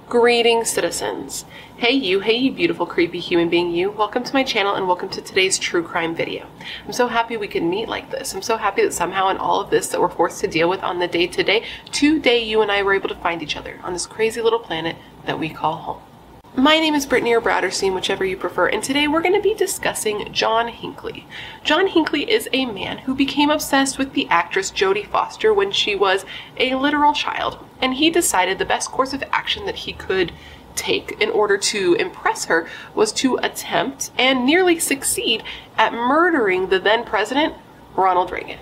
Greetings, citizens. Hey you beautiful creepy human being you. Welcome to my channel and welcome to today's true crime video. I'm so happy we can meet like this. I'm so happy that somehow in all of this that we're forced to deal with on the day-to-day, today you and I were able to find each other on this crazy little planet that we call home. My name is Brittany or Bratterstein, whichever you prefer, and today we're going to be discussing John Hinckley. John Hinckley is a man who became obsessed with the actress Jodie Foster when she was a literal child, and he decided the best course of action that he could take in order to impress her was to attempt and nearly succeed at murdering the then president, Ronald Reagan.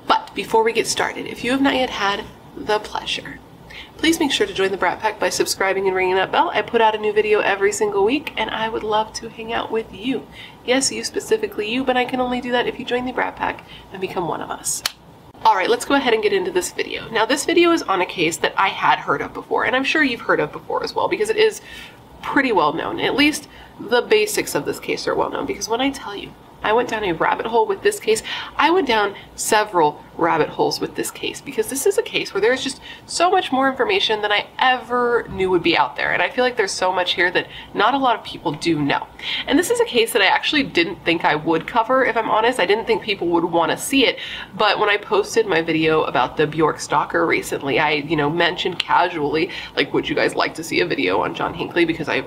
But before we get started, if you have not yet had the pleasure, please make sure to join the Brat Pack by subscribing and ringing that bell. I put out a new video every single week, and I would love to hang out with you. Yes, you specifically you, but I can only do that if you join the Brat Pack and become one of us. Alright, let's go ahead and get into this video. Now, this video is on a case that I had heard of before, and I'm sure you've heard of before as well, because it is pretty well known. At least the basics of this case are well known, because when I tell you, I went down a rabbit hole with this case. I went down several rabbit holes with this case because this is a case where there's just so much more information than I ever knew would be out there. And I feel like there's so much here that not a lot of people do know. And this is a case that I actually didn't think I would cover, if I'm honest. I didn't think people would want to see it. But when I posted my video about the Bjork stalker recently, I, mentioned casually, like, would you guys like to see a video on John Hinckley? Because I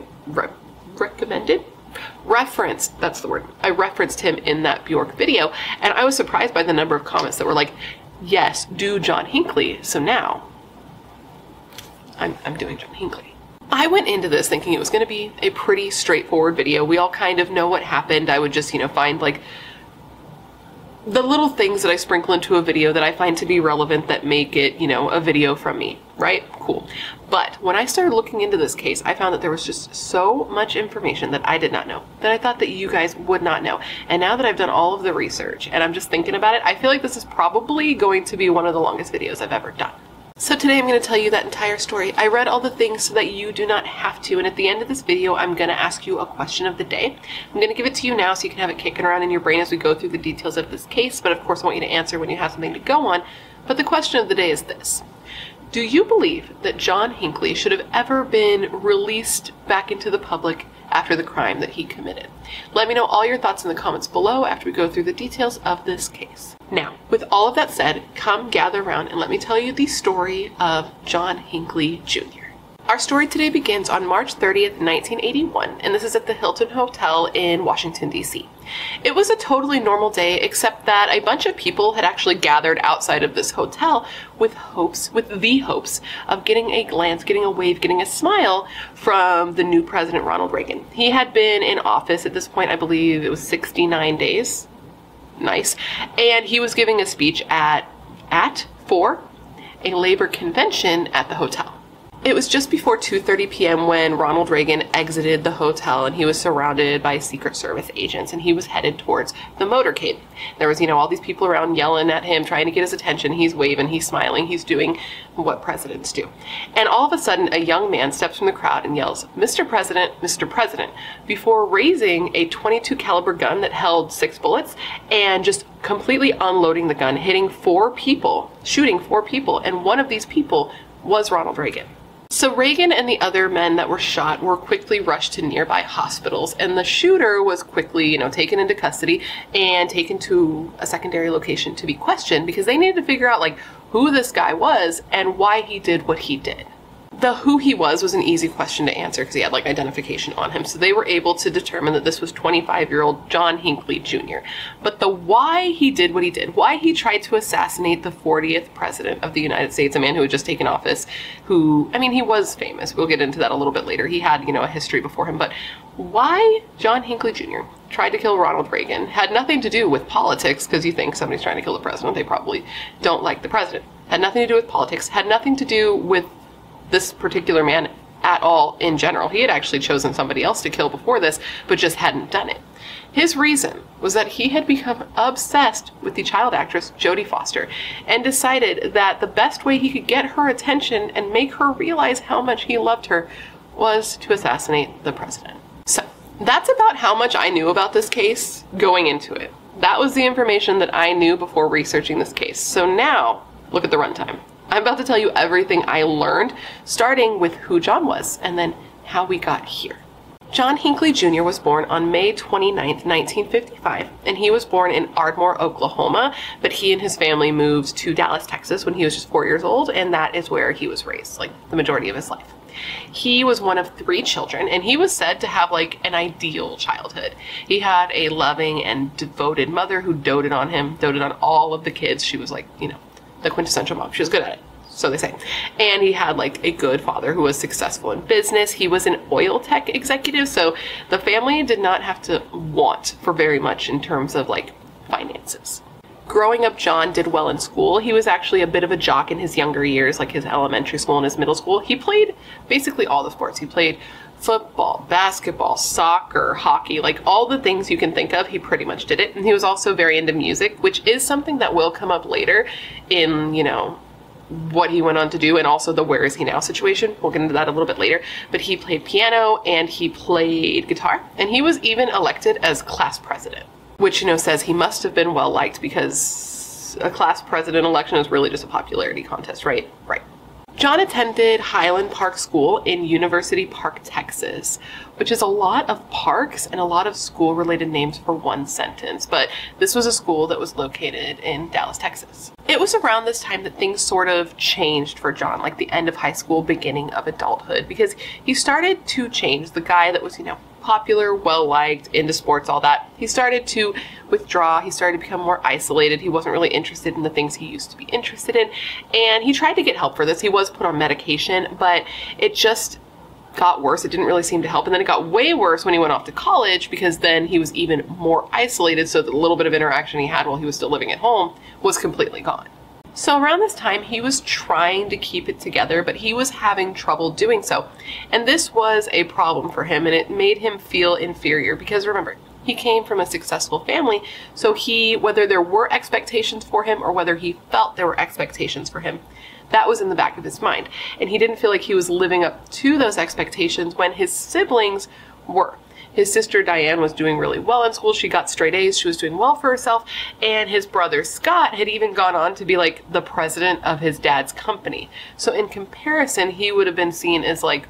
I referenced him in that Bjork video, and I was surprised by the number of comments that were like, yes, do John Hinckley. So now I'm doing John Hinckley. I went into this thinking it was going to be a pretty straightforward video. We all kind of know what happened. I would just, find like the little things that I sprinkle into a video that I find to be relevant that make it, a video from me, right? Cool. But when I started looking into this case, I found that there was just so much information that I did not know, that I thought that you guys would not know. And now that I've done all of the research and I'm just thinking about it, I feel like this is probably going to be one of the longest videos I've ever done. So today I'm going to tell you that entire story. I read all the things so that you do not have to, and at the end of this video I'm going to ask you a question of the day. I'm going to give it to you now so you can have it kicking around in your brain as we go through the details of this case, but of course I want you to answer when you have something to go on. But the question of the day is this. Do you believe that John Hinckley should have ever been released back into the public after the crime that he committed? Let me know all your thoughts in the comments below after we go through the details of this case. Now, with all of that said, come gather around and let me tell you the story of John Hinckley Jr. Our story today begins on March 30th, 1981, and this is at the Hilton Hotel in Washington, D.C. It was a totally normal day, except that a bunch of people had actually gathered outside of this hotel with the hopes of getting a glance, getting a wave, getting a smile from the new president, Ronald Reagan. He had been in office at this point, I believe it was 69 days. Nice. And he was giving a speech for a labor convention at the hotel. It was just before 2:30 p.m. when Ronald Reagan exited the hotel, and he was surrounded by Secret Service agents, and he was headed towards the motorcade. There was, all these people around yelling at him, trying to get his attention. He's waving, he's smiling, he's doing what presidents do. And all of a sudden, a young man steps from the crowd and yells, "Mr. President, Mr. President," before raising a .22 caliber gun that held 6 bullets and just completely unloading the gun, hitting 4 people, shooting 4 people, and one of these people was Ronald Reagan. So Reagan and the other men that were shot were quickly rushed to nearby hospitals, and the shooter was quickly, taken into custody and taken to a secondary location to be questioned because they needed to figure out, like, who this guy was and why he did what he did. The who he was an easy question to answer because he had, like, identification on him. So they were able to determine that this was 25-year-old John Hinckley Jr. But the why he did what he did, why he tried to assassinate the 40th president of the United States, a man who had just taken office, who, he was famous. We'll get into that a little bit later. He had, a history before him. But why John Hinckley Jr. tried to kill Ronald Reagan had nothing to do with politics, because you think somebody's trying to kill the president, they probably don't like the president. Had nothing to do with politics, had nothing to do with this particular man at all in general. He had actually chosen somebody else to kill before this, but just hadn't done it. His reason was that he had become obsessed with the child actress Jodie Foster and decided that the best way he could get her attention and make her realize how much he loved her was to assassinate the president. So that's about how much I knew about this case going into it. That was the information that I knew before researching this case. So now, look at the runtime. I'm about to tell you everything I learned, starting with who John was and then how we got here. John Hinckley Jr. was born on May 29th, 1955, and he was born in Ardmore, Oklahoma, but he and his family moved to Dallas, Texas when he was just 4 years old, and that is where he was raised, like the majority of his life. He was one of 3 children, and he was said to have like an ideal childhood. He had a loving and devoted mother who doted on him, doted on all of the kids. She was like, you know, the quintessential mom. She was good at it, so they say. And he had like a good father who was successful in business. He was an oil tech executive, so the family did not have to want for very much in terms of like finances. Growing up, John did well in school. He was actually a bit of a jock in his younger years, like his elementary school and his middle school. He played basically all the sports. He played football, basketball, soccer, hockey, like all the things you can think of, he pretty much did it. And he was also very into music, which is something that will come up later in, you know, what he went on to do, and also the where is he now situation. We'll get into that a little bit later. But he played piano and he played guitar, and he was even elected as class president, which, you know, says he must have been well liked, because a class president election is really just a popularity contest, right? Right. John attended Highland Park School in University Park, Texas, which is a lot of parks and a lot of school-related names for one sentence, but this was a school that was located in Dallas, Texas. It was around this time that things sort of changed for John, like the end of high school, beginning of adulthood, because he started to change. The guy that was, you know, popular, well-liked, into sports, all that, he started to withdraw. He started to become more isolated. He wasn't really interested in the things he used to be interested in, and he tried to get help for this. He was put on medication, but it just got worse. It didn't really seem to help, and then it got way worse when he went off to college, because then he was even more isolated, so the little bit of interaction he had while he was still living at home was completely gone. So around this time, he was trying to keep it together, but he was having trouble doing so. And this was a problem for him, and it made him feel inferior, because remember, he came from a successful family, so whether there were expectations for him or whether he felt there were expectations for him, that was in the back of his mind. And he didn't feel like he was living up to those expectations when his siblings were. His sister Diane was doing really well in school. She got straight A's. She was doing well for herself. And his brother Scott had even gone on to be like the president of his dad's company. So in comparison, he would have been seen as like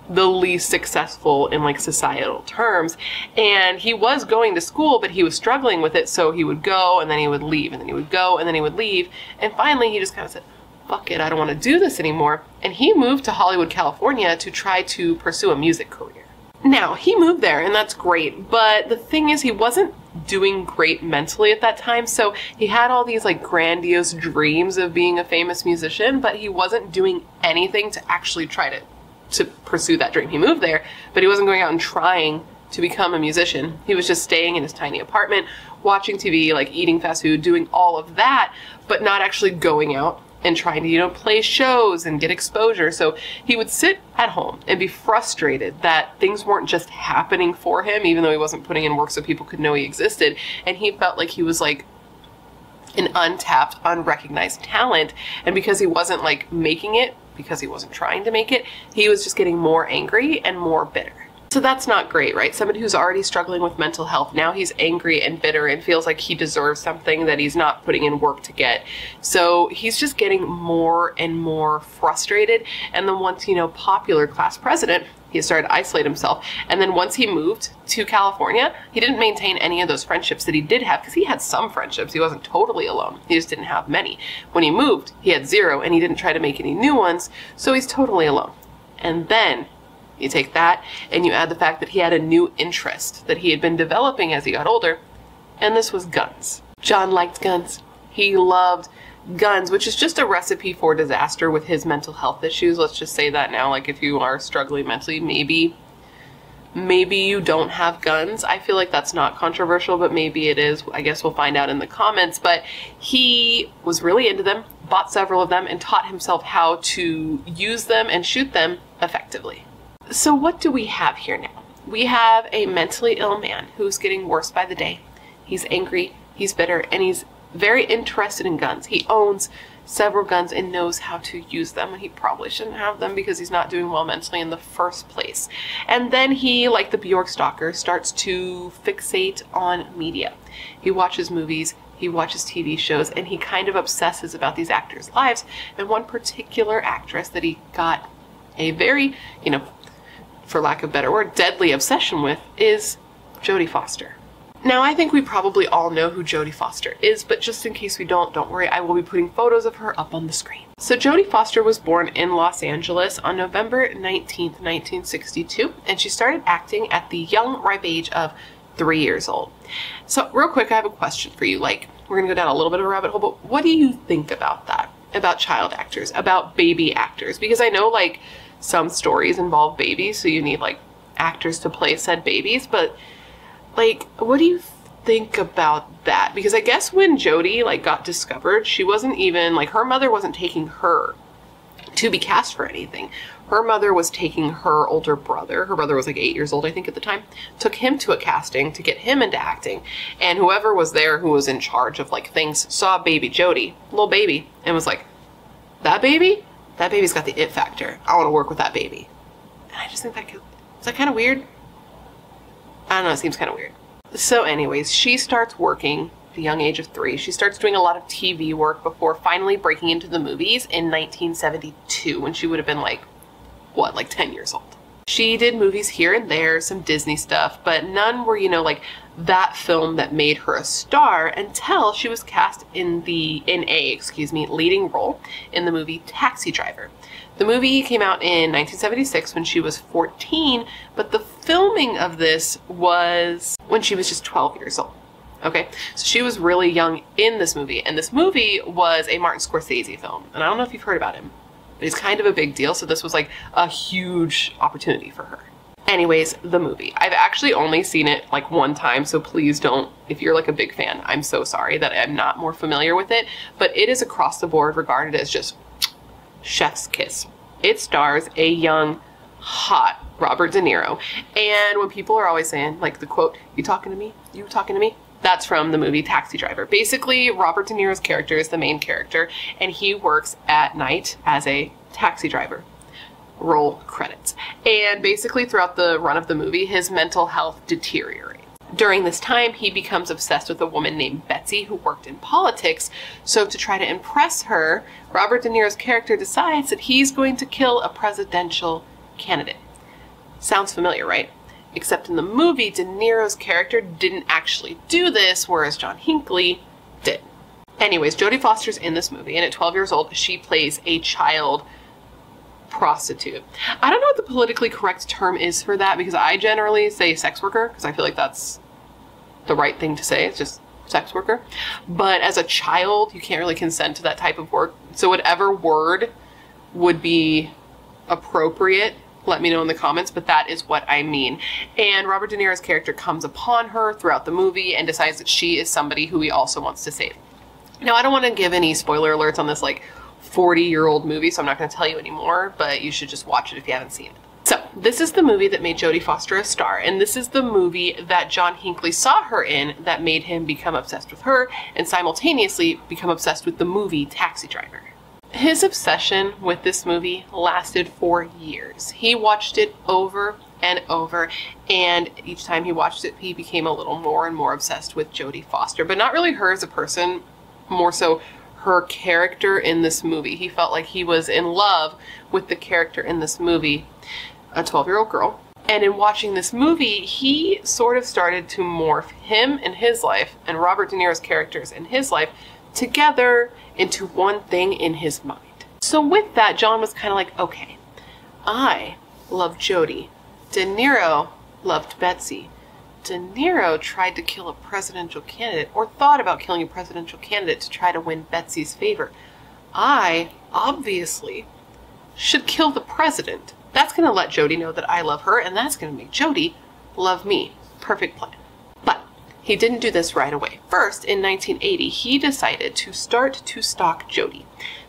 the least successful in like societal terms. And he was going to school, but he was struggling with it. So he would go and then he would leave, and then he would go and then he would leave. And finally he just kind of said, fuck it, I don't want to do this anymore. And he moved to Hollywood, California to try to pursue a music career. Now, he moved there, and that's great, but the thing is, he wasn't doing great mentally at that time, so he had all these, like, grandiose dreams of being a famous musician, but he wasn't doing anything to actually try to pursue that dream. He moved there, but he wasn't going out and trying to become a musician. He was just staying in his tiny apartment, watching TV, like, eating fast food, doing all of that, but not actually going out and trying to, you know, play shows and get exposure. So he would sit at home and be frustrated that things weren't just happening for him, even though he wasn't putting in work so people could know he existed. And he felt like he was like an untapped, unrecognized talent. And because he wasn't like making it, because he wasn't trying to make it, he was just getting more angry and more bitter. So that's not great, right? Somebody who's already struggling with mental health, now he's angry and bitter and feels like he deserves something that he's not putting in work to get. So he's just getting more and more frustrated. And then once, you know, popular class president, he started to isolate himself. And then once he moved to California, he didn't maintain any of those friendships that he did have, because he had some friendships. He wasn't totally alone. He just didn't have many. When he moved, he had 0, and he didn't try to make any new ones. So he's totally alone. And then you take that and you add the fact that he had a new interest that he had been developing as he got older, and this was guns. John liked guns. He loved guns, which is just a recipe for disaster with his mental health issues. Let's just say that now. Like, if you are struggling mentally, maybe you don't have guns. I feel like that's not controversial, but maybe it is. I guess we'll find out in the comments. But he was really into them, bought several of them, and taught himself how to use them and shoot them effectively. So what do we have here now? We have a mentally ill man who's getting worse by the day. He's angry, he's bitter, and he's very interested in guns. He owns several guns and knows how to use them, and he probably shouldn't have them because he's not doing well mentally in the first place. And then he, like the Bjork stalker, starts to fixate on media. He watches movies, he watches TV shows, and he kind of obsesses about these actors' lives. And one particular actress that he got a very, you know, for lack of a better word, deadly obsession with is Jodie Foster. Now, I think we probably all know who Jodie Foster is, but just in case we don't worry, I will be putting photos of her up on the screen. So Jodie Foster was born in Los Angeles on November 19th, 1962, and she started acting at the young, ripe age of 3 years old. So real quick, I have a question for you. Like, we're gonna go down a little bit of a rabbit hole, but what do you think about that? About child actors, about baby actors? Because I know, like, some stories involve babies, so you need, like, actors to play said babies, but like, what do you think about that? Because I guess when Jodie, like, got discovered, she wasn't even, like, her mother wasn't taking her to be cast for anything. Her mother was taking her older brother. Her brother was like 8 years old, I think, at the time. Took him to a casting to get him into acting. And whoever was there who was in charge of, like, things saw baby Jodie, little baby, and was like, that baby? That baby's got the it factor. I want to work with that baby. And I just think that is that kind of weird? I don't know, it seems kind of weird. So anyways, she starts working at the young age of 3. She starts doing a lot of TV work before finally breaking into the movies in 1972, when she would have been like, what, like 10 years old. She did movies here and there, some Disney stuff, but none were, you know, like that film that made her a star until she was cast in a leading role in the movie Taxi Driver. The movie came out in 1976 when she was 14, but the filming of this was when she was just 12 years old. Okay, so she was really young in this movie, and this movie was a Martin Scorsese film, and I don't know if you've heard about him, but he's kind of a big deal, so this was like a huge opportunity for her. Anyways, the movie. I've actually only seen it like one time, so please don't, if you're like a big fan, I'm so sorry that I'm not more familiar with it, but it is across the board regarded as just chef's kiss. It stars a young, hot Robert De Niro. And when people are always saying, like, the quote, "You talking to me? You talking to me?" That's from the movie Taxi Driver. Basically, Robert De Niro's character is the main character, and he works at night as a taxi driver. Roll credits. And basically, throughout the run of the movie, his mental health deteriorates. During this time, he becomes obsessed with a woman named Betsy who worked in politics. So to try to impress her, Robert De Niro's character decides that he's going to kill a presidential candidate. Sounds familiar, right? Except in the movie, De Niro's character didn't actually do this, whereas John Hinckley did. Anyways, Jodie Foster's in this movie, and at 12 years old, she plays a child prostitute. I don't know what the politically correct term is for that, because I generally say sex worker, because I feel like that's the right thing to say. It's just sex worker. But as a child, you can't really consent to that type of work. So whatever word would be appropriate, let me know in the comments, but that is what I mean. And Robert De Niro's character comes upon her throughout the movie and decides that she is somebody who he also wants to save. Now, I don't want to give any spoiler alerts on this like 40-year-old movie, so I'm not going to tell you anymore, but you should just watch it if you haven't seen it. So, this is the movie that made Jodie Foster a star, and this is the movie that John Hinckley saw her in that made him become obsessed with her and simultaneously become obsessed with the movie Taxi Driver. His obsession with this movie lasted for years. He watched it over and over, and each time he watched it, he became a little more and more obsessed with Jodie Foster, but not really her as a person, more so her character in this movie. He felt like he was in love with the character in this movie, a 12-year-old girl. And in watching this movie, he sort of started to morph him in his life and Robert De Niro's characters in his life together into one thing in his mind. So with that, John was kind of like, okay, I love Jodie. De Niro loved Betsy. De Niro tried to kill a presidential candidate, or thought about killing a presidential candidate to try to win Betsy's favor. I, obviously, should kill the president. That's going to let Jodie know that I love her, and that's going to make Jodie love me. Perfect plan. But he didn't do this right away. First, in 1980, he decided to start to stalk Jodie.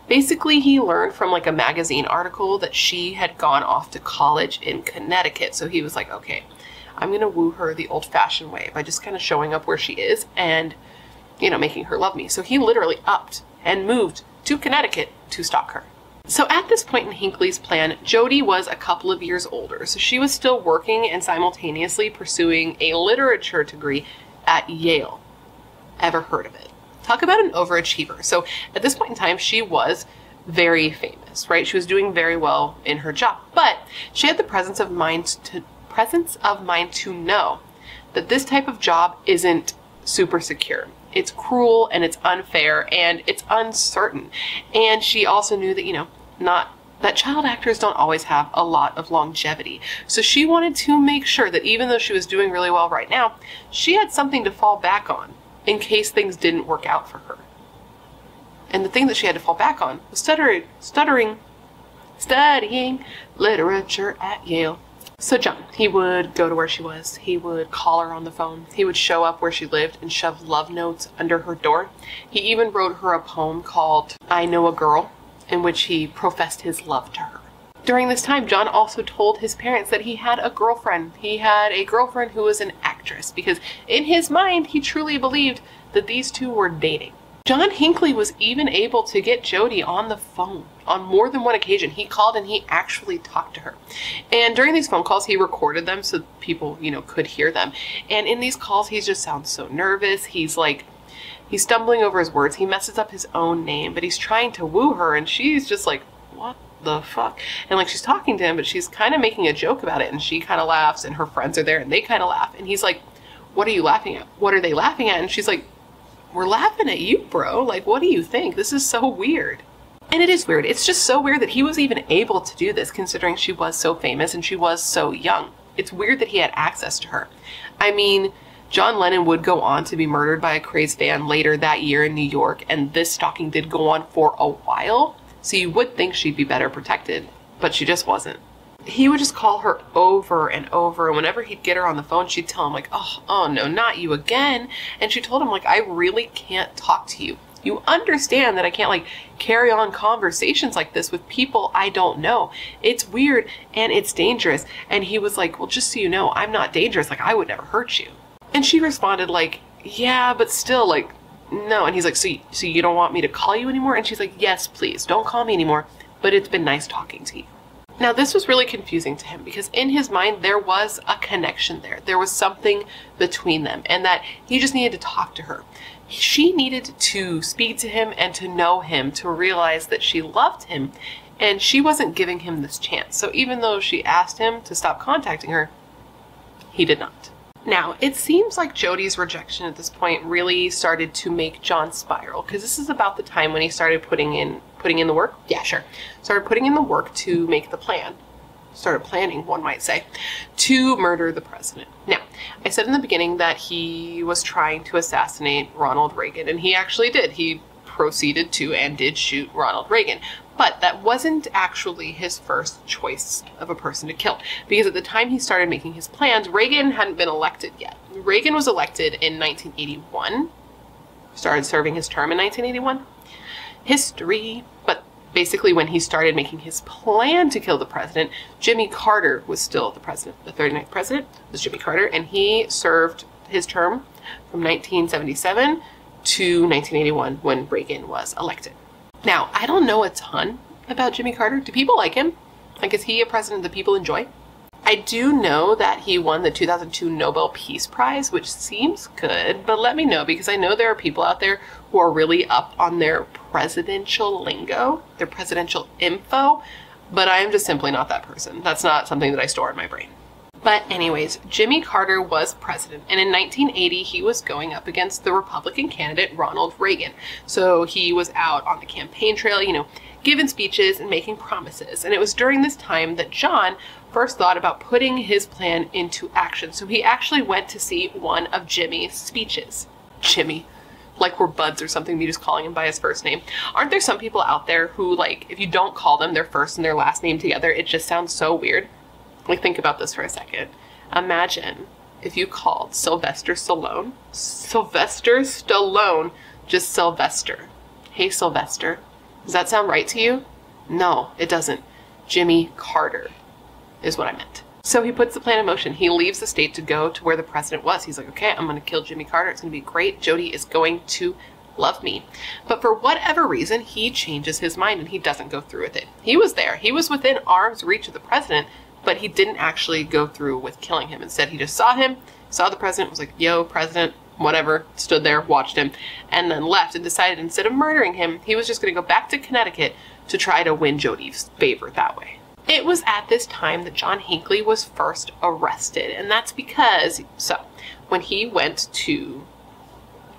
Basically, he learned from like a magazine article that she had gone off to college in Connecticut. So he was like, okay, I'm going to woo her the old-fashioned way by just kind of showing up where she is and, you know, making her love me. So he literally upped and moved to Connecticut to stalk her. So at this point in Hinckley's plan, Jodie was a couple of years older. So she was still working and simultaneously pursuing a literature degree at Yale. Ever heard of it? Talk about an overachiever. So at this point in time, she was very famous, right? She was doing very well in her job, but she had the presence of mind to know that this type of job isn't super secure. It's cruel and it's unfair and it's uncertain. And she also knew that, you know, that child actors don't always have a lot of longevity. So she wanted to make sure that even though she was doing really well right now, she had something to fall back on in case things didn't work out for her. And the thing that she had to fall back on was studying literature at Yale. So John, he would go to where she was. He would call her on the phone. He would show up where she lived and shove love notes under her door. He even wrote her a poem called I Know a Girl, in which he professed his love to her. During this time, John also told his parents that he had a girlfriend. He had a girlfriend who was an actress, because in his mind, he truly believed that these two were dating. John Hinckley was even able to get Jodi on the phone on more than one occasion. He called and he actually talked to her. And during these phone calls, he recorded them so people, you know, could hear them. And in these calls, he just sounds so nervous. He's stumbling over his words. He messes up his own name, but he's trying to woo her, and she's just like, what the fuck? And like, she's talking to him, but she's kind of making a joke about it, and she kind of laughs, and her friends are there, and they kind of laugh. And he's like, what are you laughing at? What are they laughing at? And she's like, we're laughing at you, bro. Like, what do you think? This is so weird. And it is weird. It's just so weird that he was even able to do this, considering she was so famous and she was so young. It's weird that he had access to her. I mean, John Lennon would go on to be murdered by a crazed fan later that year in New York, and this stalking did go on for a while, so you would think she'd be better protected, but she just wasn't. He would just call her over and over, and whenever he'd get her on the phone, she'd tell him like, oh no, not you again. And she told him like, I really can't talk to you. You understand that I can't like carry on conversations like this with people I don't know. It's weird and it's dangerous. And he was like, well, just so you know, I'm not dangerous. Like, I would never hurt you. And she responded like, yeah, but still, like, no. And he's like, so you don't want me to call you anymore? And she's like, yes, please, don't call me anymore, but it's been nice talking to you. Now, this was really confusing to him, because in his mind, there was a connection there. There was something between them, and that he just needed to talk to her. She needed to speak to him and to know him, to realize that she loved him, and she wasn't giving him this chance. So even though she asked him to stop contacting her, he did not. Now, it seems like Jodi's rejection at this point really started to make John spiral, because this is about the time when he started putting in the work. Yeah, sure. Started putting in the work to make the plan. Started planning, one might say, to murder the president. Now, I said in the beginning that he was trying to assassinate Ronald Reagan, and he actually did. He proceeded to and did shoot Ronald Reagan. But that wasn't actually his first choice of a person to kill, because at the time he started making his plans, Reagan hadn't been elected yet. Reagan was elected in 1981, started serving his term in 1981. History. But basically when he started making his plan to kill the president, Jimmy Carter was still the president. The 39th president was Jimmy Carter, and he served his term from 1977 to 1981 when Reagan was elected. Now, I don't know a ton about Jimmy Carter. Do people like him? Like, is he a president that people enjoy? I do know that he won the 2002 Nobel Peace Prize, which seems good, but let me know, because I know there are people out there who are really up on their presidential lingo, their presidential info, but I am just simply not that person. That's not something that I store in my brain. But anyways, Jimmy Carter was president, and in 1980, he was going up against the Republican candidate, Ronald Reagan. So he was out on the campaign trail, you know, giving speeches and making promises. And it was during this time that John first thought about putting his plan into action. So he actually went to see one of Jimmy's speeches. Jimmy. Like we're buds or something, me just calling him by his first name. Aren't there some people out there who, like, if you don't call them their first and their last name together, it just sounds so weird? Like, think about this for a second. Imagine if you called Sylvester Stallone, just Sylvester. Hey, Sylvester. Does that sound right to you? No, it doesn't. Jimmy Carter is what I meant. So he puts the plan in motion. He leaves the state to go to where the president was. He's like, okay, I'm going to kill Jimmy Carter. It's going to be great. Jodi is going to love me. But for whatever reason, he changes his mind and he doesn't go through with it. He was there. He was within arm's reach of the president, but he didn't actually go through with killing him. Instead, he just saw him, saw the president, was like, yo, president, whatever, stood there, watched him, and then left and decided instead of murdering him, he was just going to go back to Connecticut to try to win Jody's favor that way. It was at this time that John Hinckley was first arrested, and that's because, when he went to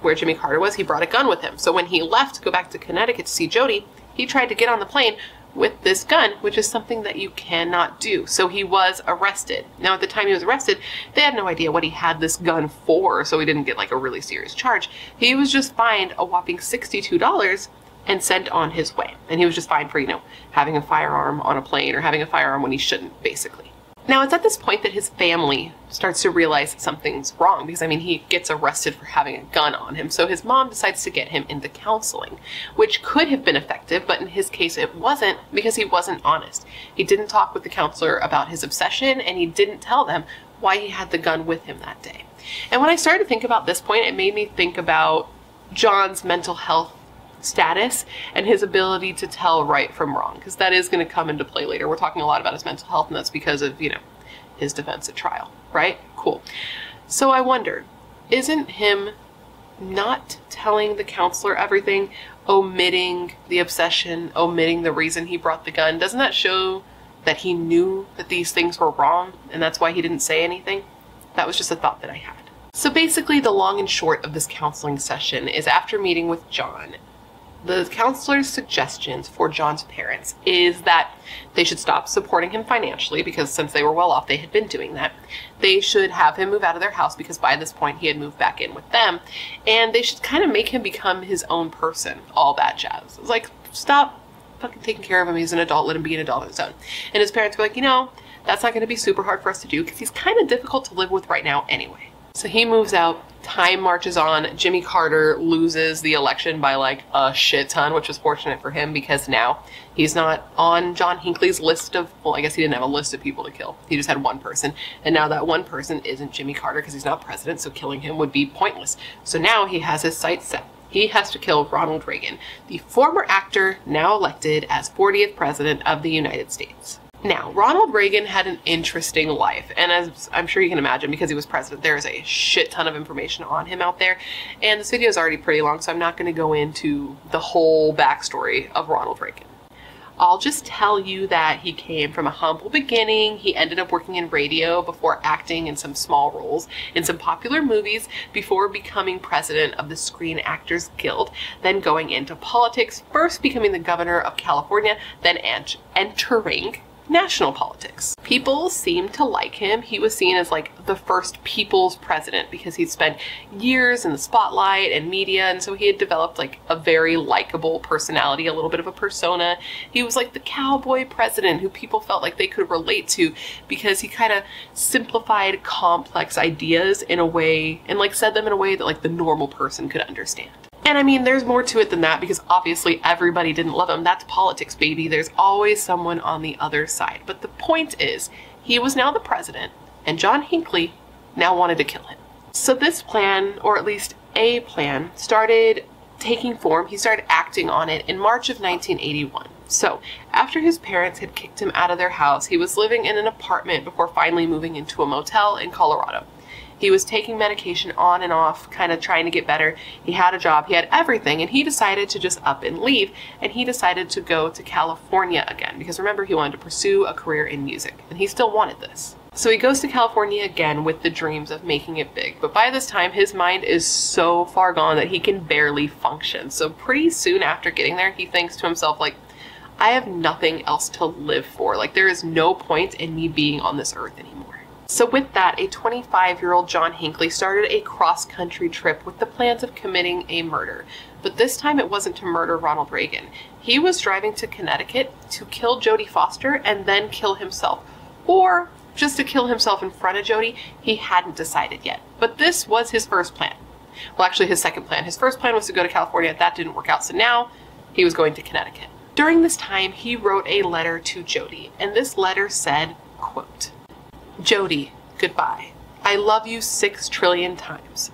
where Jimmy Carter was, he brought a gun with him. So when he left to go back to Connecticut to see Jody, he tried to get on the plane with this gun, which is something that you cannot do. So he was arrested. Now, at the time he was arrested, they had no idea what he had this gun for, so he didn't get like a really serious charge. He was just fined a whopping $62 and sent on his way. And he was just fined for, you know, having a firearm on a plane or having a firearm when he shouldn't, basically. Now, it's at this point that his family starts to realize that something's wrong because, I mean, he gets arrested for having a gun on him. So his mom decides to get him into counseling, which could have been effective, but in his case it wasn't because he wasn't honest. He didn't talk with the counselor about his obsession, and he didn't tell them why he had the gun with him that day. And when I started to think about this point, it made me think about John's mental health status and his ability to tell right from wrong, because that is going to come into play later. We're talking a lot about his mental health, and that's because of, you know, his defense at trial, right? Cool. So I wonder, isn't him not telling the counselor everything, omitting the obsession, omitting the reason he brought the gun, doesn't that show that he knew that these things were wrong and that's why he didn't say anything? That was just a thought that I had. So basically, the long and short of this counseling session is after meeting with John, the counselor's suggestions for John's parents is that they should stop supporting him financially because since they were well off, they had been doing that. They should have him move out of their house because by this point he had moved back in with them. And they should kind of make him become his own person, all that jazz. It's like, stop fucking taking care of him. He's an adult. Let him be an adult on his own. And his parents were like, you know, that's not going to be super hard for us to do because he's kind of difficult to live with right now anyway. So he moves out, time marches on, Jimmy Carter loses the election by like a shit ton, which was fortunate for him because now he's not on John Hinckley's list of, well, I guess he didn't have a list of people to kill. He just had one person, and now that one person isn't Jimmy Carter because he's not president, so killing him would be pointless. So now he has his sights set. He has to kill Ronald Reagan, the former actor now elected as 40th President of the United States. Now, Ronald Reagan had an interesting life, and as I'm sure you can imagine, because he was president, there is a shit ton of information on him out there, and this video is already pretty long, so I'm not going to go into the whole backstory of Ronald Reagan. I'll just tell you that he came from a humble beginning. He ended up working in radio before acting in some small roles in some popular movies before becoming president of the Screen Actors Guild, then going into politics, first becoming the governor of California, then entering national politics. People seemed to like him. He was seen as like the first people's president because he'd spent years in the spotlight and media, and so he had developed like a very likable personality, a little bit of a persona. He was like the cowboy president who people felt like they could relate to because he kind of simplified complex ideas in a way and like said them in a way that like the normal person could understand. And I mean, there's more to it than that because obviously everybody didn't love him. That's politics, baby. There's always someone on the other side. But the point is, he was now the president, and John Hinckley now wanted to kill him. So this plan, or at least a plan, started taking form. He started acting on it in March of 1981. So after his parents had kicked him out of their house, he was living in an apartment before finally moving into a motel in Colorado. He was taking medication on and off, kind of trying to get better. He had a job, he had everything, and he decided to just up and leave, and he decided to go to California again, because remember, he wanted to pursue a career in music, and he still wanted this. So he goes to California again with the dreams of making it big, but by this time, his mind is so far gone that he can barely function. So pretty soon after getting there, he thinks to himself, like, I have nothing else to live for. Like, there is no point in me being on this earth anymore. So with that, a 25-year-old John Hinckley started a cross-country trip with the plans of committing a murder. But this time it wasn't to murder Ronald Reagan. He was driving to Connecticut to kill Jodie Foster and then kill himself. Or just to kill himself in front of Jodie. He hadn't decided yet. But this was his first plan. Well, actually his second plan. His first plan was to go to California. That didn't work out, so now he was going to Connecticut. During this time, he wrote a letter to Jodie, and this letter said, quote, Jodie, goodbye. I love you 6 trillion times.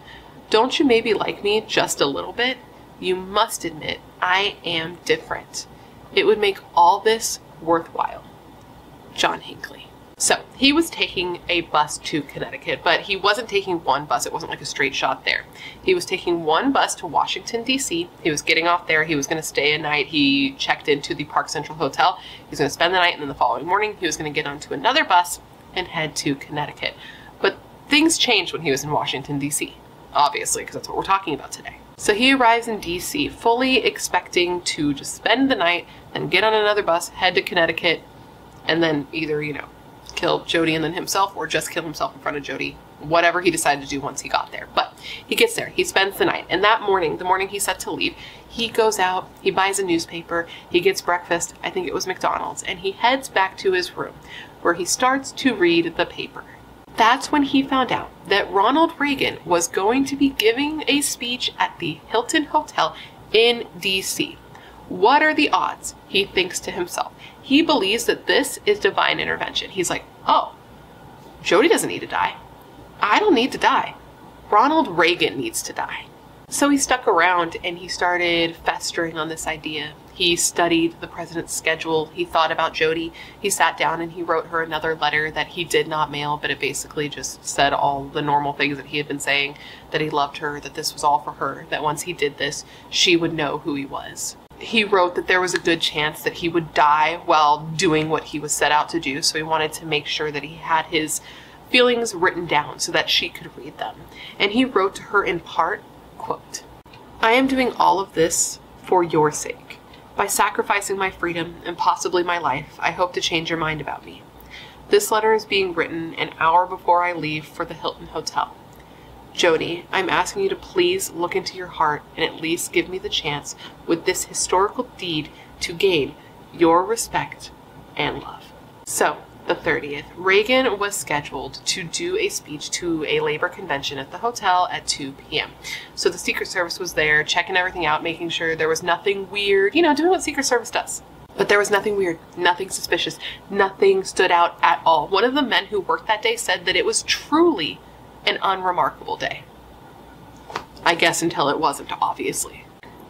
Don't you maybe like me just a little bit? You must admit I am different. It would make all this worthwhile. John Hinckley. So he was taking a bus to Connecticut, but he wasn't taking one bus. It wasn't like a straight shot there. He was taking one bus to Washington, D.C. He was getting off there. He was going to stay a night. He checked into the Park Central Hotel. He was going to spend the night, and then the following morning, he was going to get onto another bus and head to Connecticut. But things changed when he was in Washington, D.C., obviously, because that's what we're talking about today. So he arrives in D.C. fully expecting to just spend the night, then get on another bus, head to Connecticut, and then either, kill Jody and then himself, or just kill himself in front of Jody, whatever he decided to do once he got there. But he gets there, he spends the night, and that morning, the morning he's set to leave, he goes out, he buys a newspaper, he gets breakfast, I think it was McDonald's, and he heads back to his room, where he starts to read the paper. That's when he found out that Ronald Reagan was going to be giving a speech at the Hilton Hotel in D.C. What are the odds? He thinks to himself. He believes that this is divine intervention. He's like, oh, Jody doesn't need to die. I don't need to die. Ronald Reagan needs to die. So he stuck around and he started festering on this idea. He studied the president's schedule. He thought about Jody. He sat down and he wrote her another letter that he did not mail, but it basically just said all the normal things that he had been saying, that he loved her, that this was all for her, that once he did this, she would know who he was. He wrote that there was a good chance that he would die while doing what he was set out to do, so he wanted to make sure that he had his feelings written down so that she could read them. And he wrote to her in part, quote, "I am doing all of this for your sake. By sacrificing my freedom and possibly my life, I hope to change your mind about me. This letter is being written an hour before I leave for the Hilton Hotel. Jody, I'm asking you to please look into your heart and at least give me the chance with this historical deed to gain your respect and love." So, the 30th, Reagan was scheduled to do a speech to a labor convention at the hotel at 2 p.m. So the Secret Service was there, checking everything out, making sure there was nothing weird, doing what Secret Service does. But there was nothing weird, nothing suspicious, nothing stood out at all. One of the men who worked that day said that it was truly an unremarkable day. I guess until it wasn't, obviously.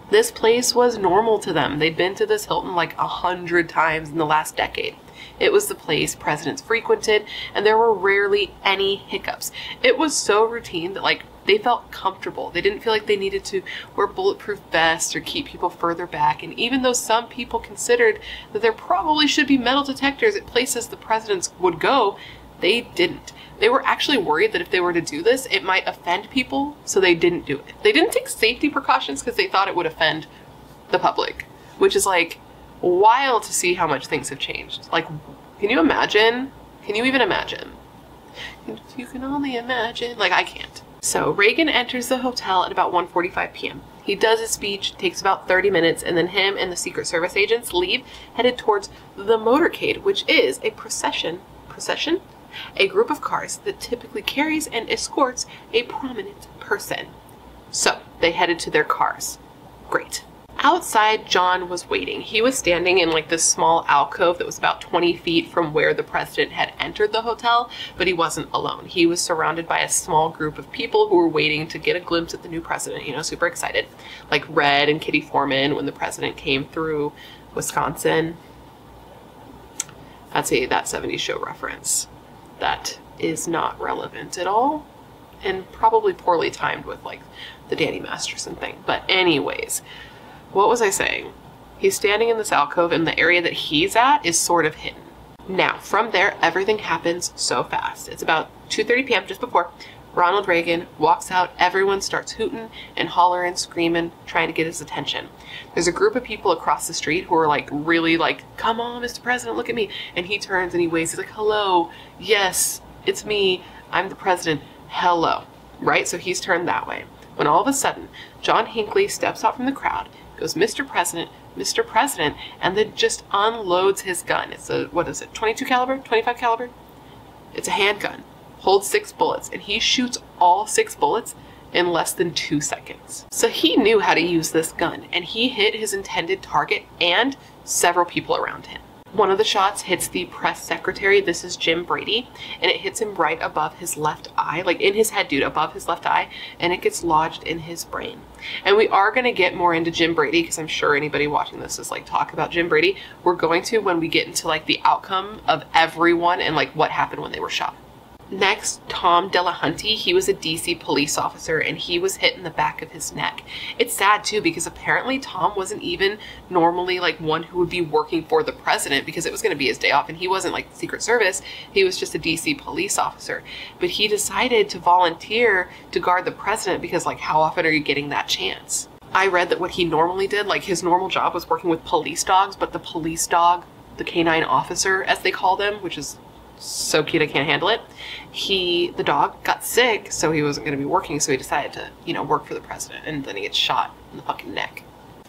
This place was normal to them. They'd been to this Hilton like 100 times in the last decade. It was the place presidents frequented, and there were rarely any hiccups. It was so routine that they felt comfortable. They didn't feel like they needed to wear bulletproof vests or keep people further back. And even though some people considered that there probably should be metal detectors at places the presidents would go, they didn't. They were actually worried that if they were to do this, it might offend people, so they didn't do it. They didn't take safety precautions because they thought it would offend the public, which is wild to see how much things have changed. Can you imagine? Can you even imagine? You can only imagine. I can't. So Reagan enters the hotel at about 1:45 p.m. He does his speech, takes about 30 minutes, and then him and the Secret Service agents leave, headed towards the motorcade, which is a procession? A group of cars that typically carries and escorts a prominent person. So they headed to their cars. Great. Outside, John was waiting. He was standing in this small alcove that was about 20 feet from where the president had entered the hotel, but he wasn't alone. He was surrounded by a small group of people who were waiting to get a glimpse at the new president, super excited. Like Red and Kitty Foreman when the president came through Wisconsin. That's that 70s show reference. That is not relevant at all, and probably poorly timed with the Danny Masterson thing. But anyways, what was I saying? He's standing in this alcove, and the area that he's at is sort of hidden. Now, from there, everything happens so fast. It's about 2:30 p.m., just before. Ronald Reagan walks out. Everyone starts hooting and hollering, screaming, trying to get his attention. There's a group of people across the street who are really "Come on, Mr. President, look at me." And he turns and he waves. He's like, "Hello, yes, it's me. I'm the president. Hello." Right? So he's turned that way. When all of a sudden, John Hinckley steps out from the crowd, goes, "Mr. President, Mr. President," and then just unloads his gun. It's a, 22 caliber, 25 caliber? It's a handgun. Holds 6 bullets, and he shoots all 6 bullets in less than 2 seconds. So he knew how to use this gun, and he hit his intended target and several people around him. One of the shots hits the press secretary. This is Jim Brady, and it hits him right above his left eye, like in his head, dude, above his left eye, and it gets lodged in his brain. And we are going to get more into Jim Brady, because I'm sure anybody watching this is like talk about Jim Brady. We're going to when we get into like the outcome of everyone and like what happened when they were shot. Next, Tom Delahunty. He was a DC police officer, and he was hit in the back of his neck. It's sad too, because apparently Tom wasn't even normally like one who would be working for the president, because it was going to be his day off, and he wasn't like Secret Service. He was just a DC police officer, but he decided to volunteer to guard the president, because like how often are you getting that chance? I read that what he normally did, like his normal job was working with police dogs, but the police dog, the canine officer as they call them, which is so cute I can't handle it, the dog got sick, so he wasn't going to be working, so he decided to, you know, work for the president, and then he gets shot in the fucking neck.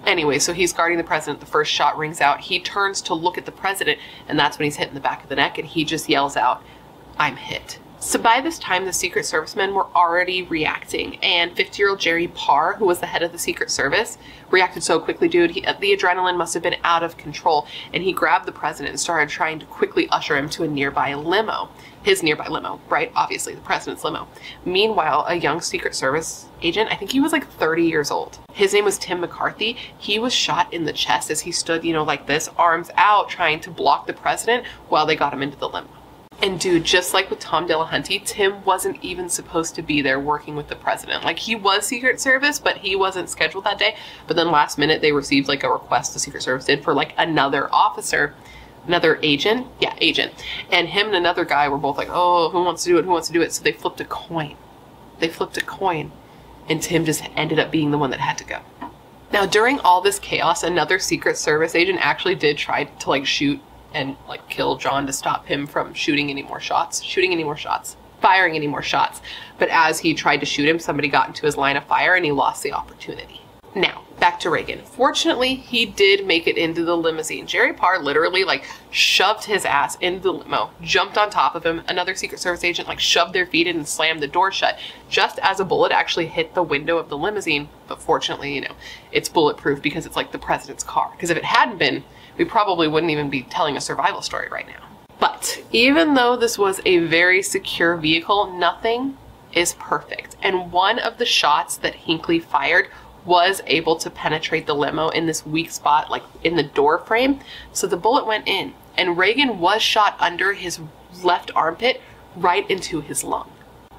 Anyway, so he's guarding the president. The first shot rings out. He turns to look at the president, and that's when he's hit in the back of the neck, and he just yells out, "I'm hit." So by this time, the Secret Service men were already reacting, and 50-year-old Jerry Parr, who was the head of the Secret Service, reacted so quickly, dude. The adrenaline must have been out of control, and he grabbed the president and started trying to quickly usher him to a nearby limo. His nearby limo, right? Obviously, the president's limo. Meanwhile, a young Secret Service agent, I think he was like 30 years old. His name was Tim McCarthy. He was shot in the chest as he stood, you know, like this, arms out, trying to block the president while they got him into the limo. And dude, just like with Tom Delahunty, Tim wasn't even supposed to be there working with the president. Like, he was Secret Service, but he wasn't scheduled that day. But then last minute, they received like a request the Secret Service did for like another officer, another agent. Yeah, agent. And him and another guy were both like, oh, who wants to do it? Who wants to do it? So they flipped a coin. And Tim just ended up being the one that had to go. Now, during all this chaos, another Secret Service agent actually did try to like shoot and like kill John to stop him from firing any more shots. But as he tried to shoot him, somebody got into his line of fire and he lost the opportunity. Now, back to Reagan. Fortunately, he did make it into the limousine. Jerry Parr literally like shoved his ass into the limo, jumped on top of him. Another Secret Service agent like shoved their feet in and slammed the door shut just as a bullet actually hit the window of the limousine. But fortunately, you know, it's bulletproof because it's like the president's car. Because if it hadn't been, we probably wouldn't even be telling a survival story right now. But even though this was a very secure vehicle, nothing is perfect. And one of the shots that Hinckley fired was able to penetrate the limo in this weak spot, like in the door frame. So the bullet went in, and Reagan was shot under his left armpit right into his lung.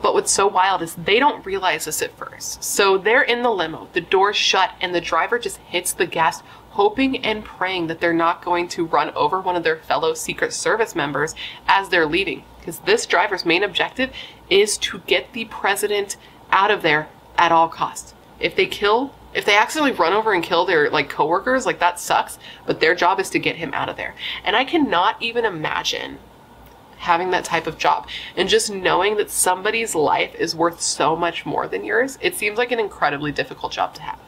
But what's so wild is they don't realize this at first. So they're in the limo, the door's shut, and the driver just hits the gas, hoping and praying that they're not going to run over one of their fellow Secret Service members as they're leaving. Because this driver's main objective is to get the president out of there at all costs. If they accidentally run over and kill their like coworkers, like that sucks, but their job is to get him out of there. And I cannot even imagine having that type of job and just knowing that somebody's life is worth so much more than yours. It seems like an incredibly difficult job to have.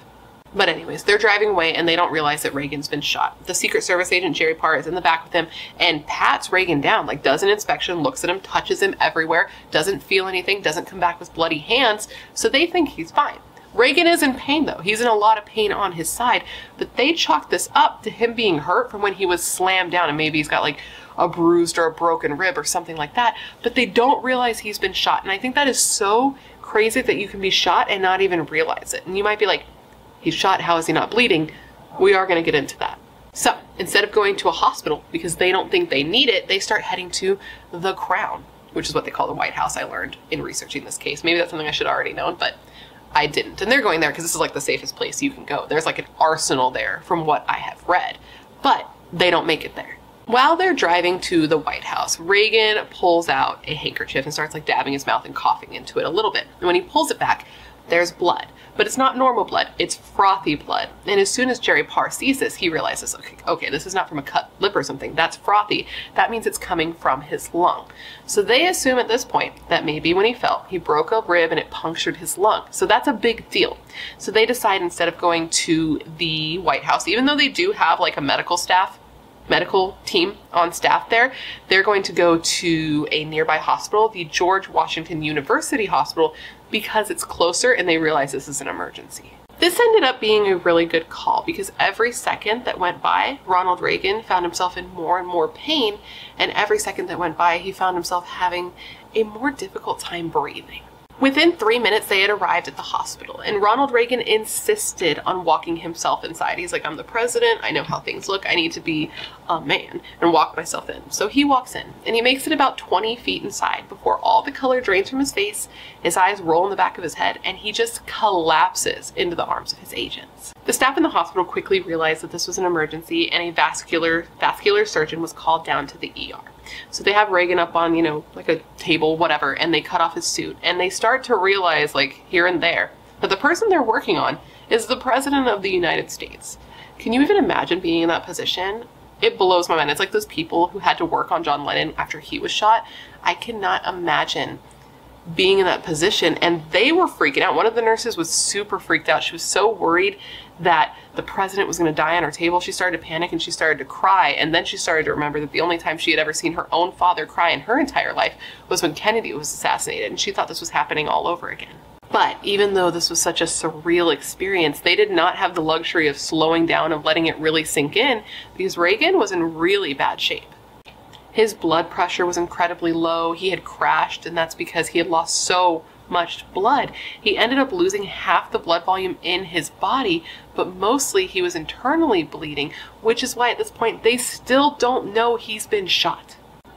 But anyways, they're driving away and they don't realize that Reagan's been shot. The Secret Service agent Jerry Parr is in the back with him and pats Reagan down, like does an inspection, looks at him, touches him everywhere, doesn't feel anything, doesn't come back with bloody hands, so they think he's fine. Reagan is in pain though. He's in a lot of pain on his side, but they chalk this up to him being hurt from when he was slammed down and maybe he's got like a bruised or a broken rib or something like that, but they don't realize he's been shot. And I think that is so crazy that you can be shot and not even realize it. And you might be like, he's shot, how is he not bleeding? We are going to get into that. So instead of going to a hospital because they don't think they need it, they start heading to the Crown, which is what they call the White House, I learned in researching this case. Maybe that's something I should have already known, but I didn't. And they're going there because this is like the safest place you can go. There's like an arsenal there from what I have read, but they don't make it there. While they're driving to the White House, Reagan pulls out a handkerchief and starts like dabbing his mouth and coughing into it a little bit. And when he pulls it back, there's blood. But it's not normal blood, it's frothy blood. And as soon as Jerry Parr sees this, he realizes, okay, this is not from a cut lip or something, that's frothy. That means it's coming from his lung. So they assume at this point that maybe when he fell, he broke a rib and it punctured his lung. So that's a big deal. So they decide instead of going to the White House, even though they do have like a medical team on staff there, they're going to go to a nearby hospital, the George Washington University Hospital, because it's closer and they realize this is an emergency. This ended up being a really good call because every second that went by, Ronald Reagan found himself in more and more pain, and every second that went by, he found himself having a more difficult time breathing. Within 3 minutes, they had arrived at the hospital, and Ronald Reagan insisted on walking himself inside. He's like, I'm the president, I know how things look, I need to be a man and walk myself in. So he walks in, and he makes it about 20 feet inside before all the color drains from his face, his eyes roll in the back of his head, and he just collapses into the arms of his agents. The staff in the hospital quickly realized that this was an emergency, and a vascular surgeon was called down to the ER. So they have Reagan up on, like a table, whatever, and they cut off his suit. And they start to realize, like, here and there, that the person they're working on is the President of the United States. Can you even imagine being in that position? It blows my mind. It's like those people who had to work on John Lennon after he was shot. I cannot imagine being in that position, and they were freaking out. One of the nurses was super freaked out. She was so worried that the president was going to die on her table. She started to panic and she started to cry, and then she started to remember that the only time she had ever seen her own father cry in her entire life was when Kennedy was assassinated, and she thought this was happening all over again. But even though this was such a surreal experience, they did not have the luxury of slowing down, of letting it really sink in, because Reagan was in really bad shape. His blood pressure was incredibly low. He had crashed, and that's because he had lost so much blood. He ended up losing half the blood volume in his body, but mostly he was internally bleeding, which is why at this point they still don't know he's been shot.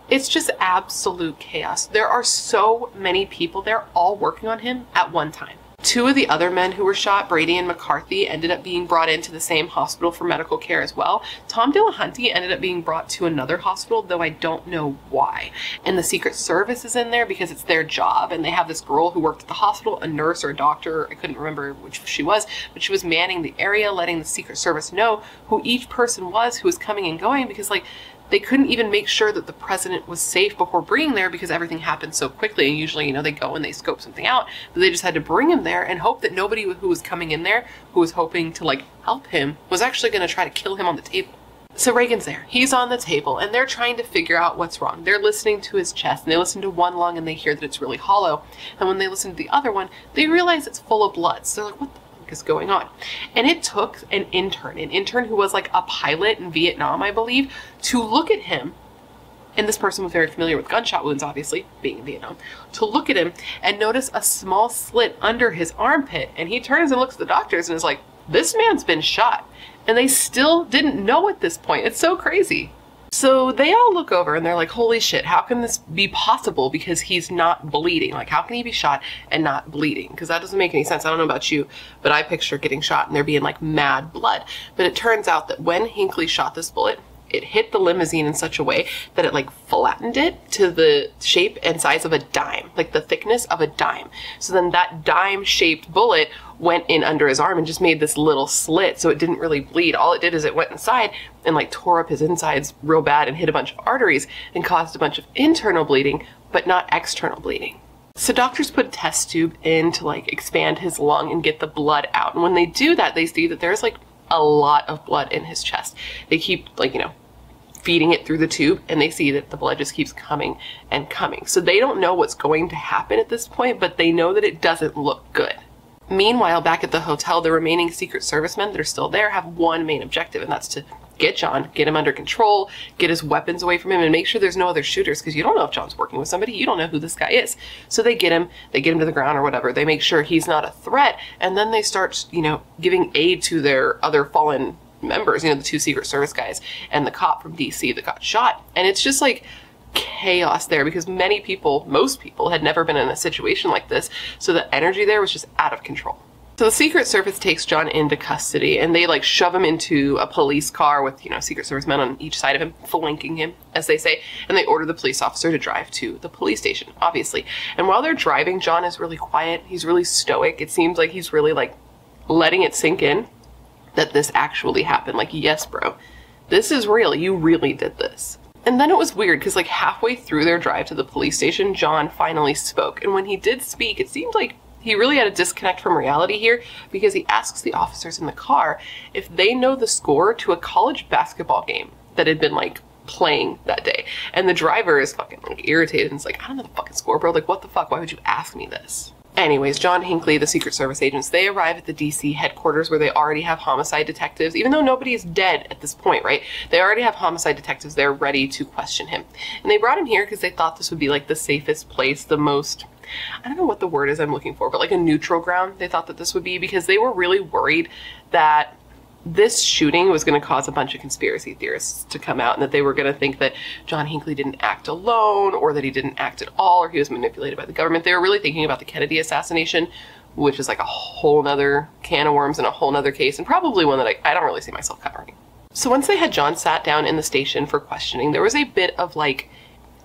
It's just absolute chaos. There are so many people there all working on him at one time. Two of the other men who were shot, Brady and McCarthy, ended up being brought into the same hospital for medical care as well. Tom Dillahunty ended up being brought to another hospital, though I don't know why. And the Secret Service is in there because it's their job, and they have this girl who worked at the hospital, a nurse or a doctor, I couldn't remember which she was, but she was manning the area, letting the Secret Service know who each person was who was coming and going, because they couldn't even make sure that the president was safe before bringing there because everything happened so quickly. And usually, they go and they scope something out, but they just had to bring him there and hope that nobody who was coming in there, who was hoping to help him, was actually going to try to kill him on the table. So Reagan's there, he's on the table, and they're trying to figure out what's wrong. They're listening to his chest, and they listen to one lung and they hear that it's really hollow. And when they listen to the other one, they realize it's full of blood. So they're like, what the is going on? And it took an intern who was like a pilot in Vietnam, I believe, to look at him, and this person was very familiar with gunshot wounds, obviously, being in Vietnam, to look at him and notice a small slit under his armpit. And he turns and looks at the doctors and is like, this man's been shot. And they still didn't know at this point. It's so crazy. So they all look over and they're like, holy shit, how can this be possible? Because he's not bleeding. How can he be shot and not bleeding? Because that doesn't make any sense. I don't know about you, but I picture getting shot and there being mad blood. But it turns out that when Hinckley shot this bullet, it hit the limousine in such a way that it flattened it to the shape and size of a dime, the thickness of a dime. So then that dime shaped bullet went in under his arm and just made this little slit, so it didn't really bleed. All it did is it went inside and tore up his insides real bad and hit a bunch of arteries and caused a bunch of internal bleeding, but not external bleeding. So doctors put a test tube in to expand his lung and get the blood out. And when they do that, they see that there's a lot of blood in his chest. They keep feeding it through the tube, and they see that the blood just keeps coming and coming. So they don't know what's going to happen at this point, but they know that it doesn't look good. Meanwhile, back at the hotel, the remaining Secret Service men that are still there have one main objective, and that's to get John, get him under control, get his weapons away from him, and make sure there's no other shooters, because you don't know if John's working with somebody, you don't know who this guy is. So they get him to the ground or whatever, they make sure he's not a threat, and then they start, giving aid to their other fallen members, the two Secret Service guys and the cop from DC that got shot. And it's just chaos there because most people had never been in a situation like this, so the energy there was just out of control. So the Secret Service takes John into custody, and they shove him into a police car with, Secret Service men on each side of him, flanking him, as they say, and they order the police officer to drive to the police station, obviously. And while they're driving, John is really quiet, he's really stoic. It seems like he's really letting it sink in that this actually happened. Yes, bro, this is real. You really did this. And then it was weird because halfway through their drive to the police station, John finally spoke. And when he did speak, it seemed like he really had a disconnect from reality here, because he asks the officers in the car if they know the score to a college basketball game that had been playing that day. And the driver is fucking irritated and is I don't know the fucking score, bro. What the fuck? Why would you ask me this? Anyways, John Hinckley, the Secret Service agents, they arrive at the DC headquarters where they already have homicide detectives, even though nobody is dead at this point, right? They already have homicide detectives there ready to question him. And they brought him here because they thought this would be like the safest place, the most, I don't know what the word is I'm looking for, but like a neutral ground. They thought that this would be because they were really worried that this shooting was going to cause a bunch of conspiracy theorists to come out and that they were going to think that John Hinckley didn't act alone or that he didn't act at all or he was manipulated by the government. They were really thinking about the Kennedy assassination, which is like a whole nother can of worms and a whole nother case, and probably one that I don't really see myself covering. So once they had John sat down in the station for questioning, there was a bit of like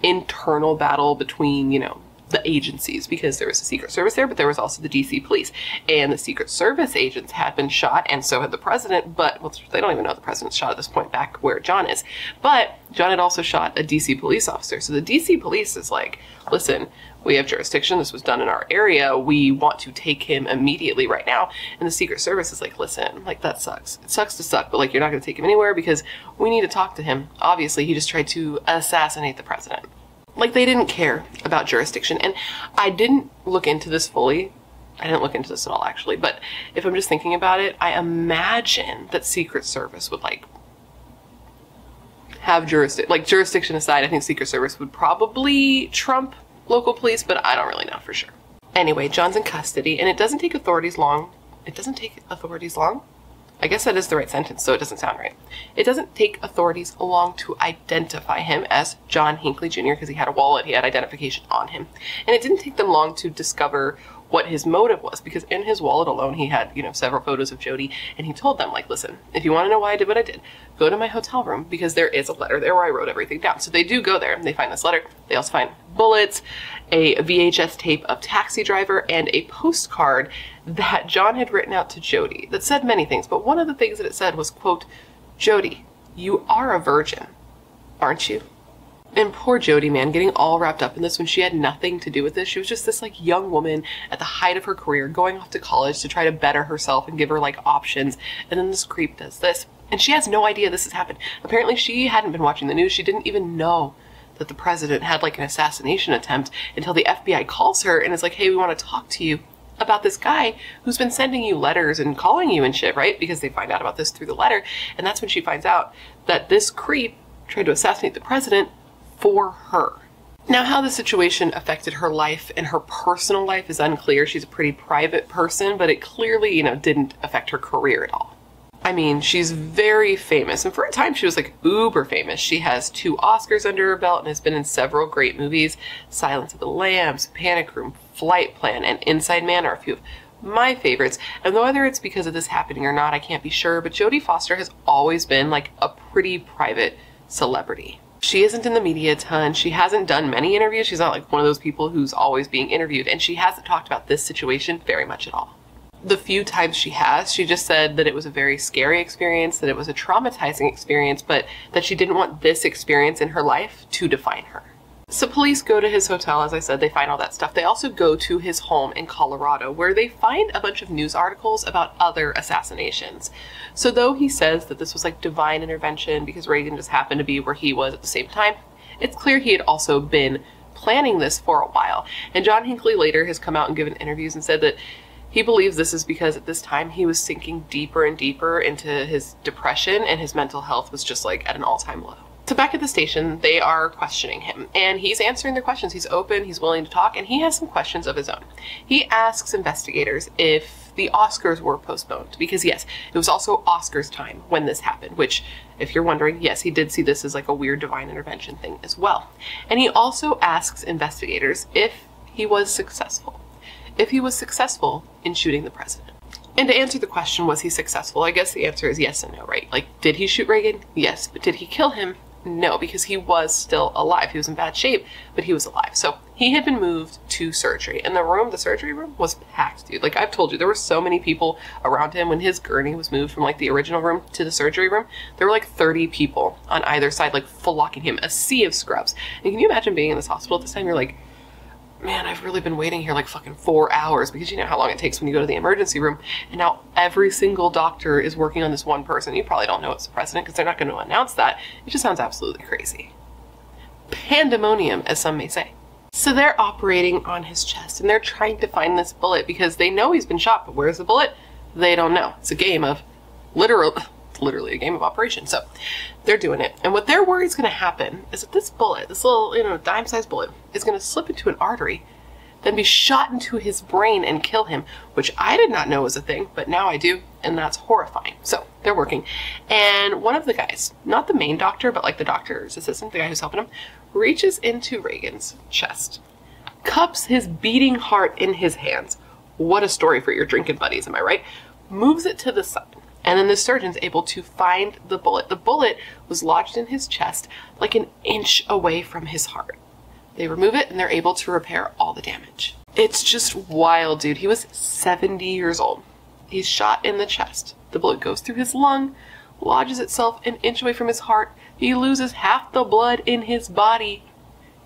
internal battle between, you know, the agencies, because there was the Secret Service there, but there was also the DC police, and the Secret Service agents had been shot, and so had the president, but well, they don't even know the president's shot at this point back where John is, but John had also shot a DC police officer. So the DC police is like, listen, we have jurisdiction, this was done in our area, we want to take him immediately right now. And the Secret Service is like, listen, like that sucks. It sucks to suck, but like you're not gonna take him anywhere because we need to talk to him. Obviously, he just tried to assassinate the president. Like, they didn't care about jurisdiction. And I didn't look into this fully. I didn't look into this at all, actually. But if I'm just thinking about it, I imagine that Secret Service would, like, have jurisdiction. Like, jurisdiction aside, I think Secret Service would probably trump local police, but I don't really know for sure. Anyway, John's in custody, and it doesn't take authorities long. It doesn't take authorities long? I guess that is the right sentence, so it doesn't sound right. It doesn't take authorities long to identify him as John Hinckley Jr. because he had a wallet, he had identification on him. And it didn't take them long to discover what his motive was, because in his wallet alone he had, you know, several photos of Jody, and he told them, like, listen, if you want to know why I did what I did, go to my hotel room because there is a letter there where I wrote everything down. So they do go there and they find this letter. They also find bullets, a VHS tape of Taxi Driver, and a postcard that John had written out to Jody that said many things, but one of the things that it said was, quote, Jody, you are a virgin, aren't you? And poor Jody, man, getting all wrapped up in this when she had nothing to do with this. She was just this, like, young woman at the height of her career going off to college to try to better herself and give her, like, options. And then this creep does this. And she has no idea this has happened. Apparently she hadn't been watching the news. She didn't even know that the president had, like, an assassination attempt until the FBI calls her and is like, hey, we want to talk to you about this guy who's been sending you letters and calling you and shit, right? Because they find out about this through the letter. And that's when she finds out that this creep tried to assassinate the president for her. Now, how the situation affected her life and her personal life is unclear. She's a pretty private person, but it clearly, you know, didn't affect her career at all. I mean, she's very famous, and for a time she was like uber famous. She has 2 Oscars under her belt and has been in several great movies. Silence of the Lambs, Panic Room, Flight Plan, and Inside Man are a few of my favorites. And whether it's because of this happening or not, I can't be sure, but Jodie Foster has always been like a pretty private celebrity. She isn't in the media a ton. She hasn't done many interviews. She's not like one of those people who's always being interviewed, and she hasn't talked about this situation very much at all. The few times she has, she just said that it was a very scary experience, that it was a traumatizing experience, but that she didn't want this experience in her life to define her. So police go to his hotel, as I said, they find all that stuff. They also go to his home in Colorado, where they find a bunch of news articles about other assassinations. So though he says that this was like divine intervention because Reagan just happened to be where he was at the same time, it's clear he had also been planning this for a while. And John Hinckley later has come out and given interviews and said that he believes this is because at this time he was sinking deeper and deeper into his depression and his mental health was just like at an all-time low. So back at the station, they are questioning him, and he's answering their questions. He's open, he's willing to talk, and he has some questions of his own. He asks investigators if the Oscars were postponed, because yes, it was also Oscars time when this happened, which, if you're wondering, yes, he did see this as like a weird divine intervention thing as well. And he also asks investigators if he was successful. If he was successful in shooting the president. And to answer the question, was he successful? I guess the answer is yes and no, right? Like, did he shoot Reagan? Yes. But did he kill him? No, because he was still alive. He was in bad shape, but he was alive. So he had been moved to surgery, and the surgery room was packed, dude. Like I've told you, there were so many people around him when his gurney was moved from like the original room to the surgery room. There were like 30 people on either side, like flocking him, a sea of scrubs. And can you imagine being in this hospital at this time? You're like, man, I've really been waiting here like fucking 4 hours, because you know how long it takes when you go to the emergency room, and now every single doctor is working on this one person. You probably don't know it's the president because they're not going to announce that. It just sounds absolutely crazy. Pandemonium, as some may say. So they're operating on his chest and they're trying to find this bullet because they know he's been shot, but where's the bullet? They don't know. It's a game of literally a game of operation. So they're doing it. And what they're worried is going to happen is that this bullet, this little, dime-sized bullet, is going to slip into an artery, then be shot into his brain and kill him, which I did not know was a thing, but now I do, and that's horrifying. So they're working. And one of the guys, not the main doctor, but like the doctor's assistant, the guy who's helping him, reaches into Reagan's chest, cups his beating heart in his hands. What a story for your drinking buddies, am I right? Moves it to the side. And then the surgeon's able to find the bullet. The bullet was lodged in his chest like an inch away from his heart. They remove it and they're able to repair all the damage. It's just wild, dude. He was 70 years old. He's shot in the chest. The bullet goes through his lung, lodges itself an inch away from his heart. He loses half the blood in his body,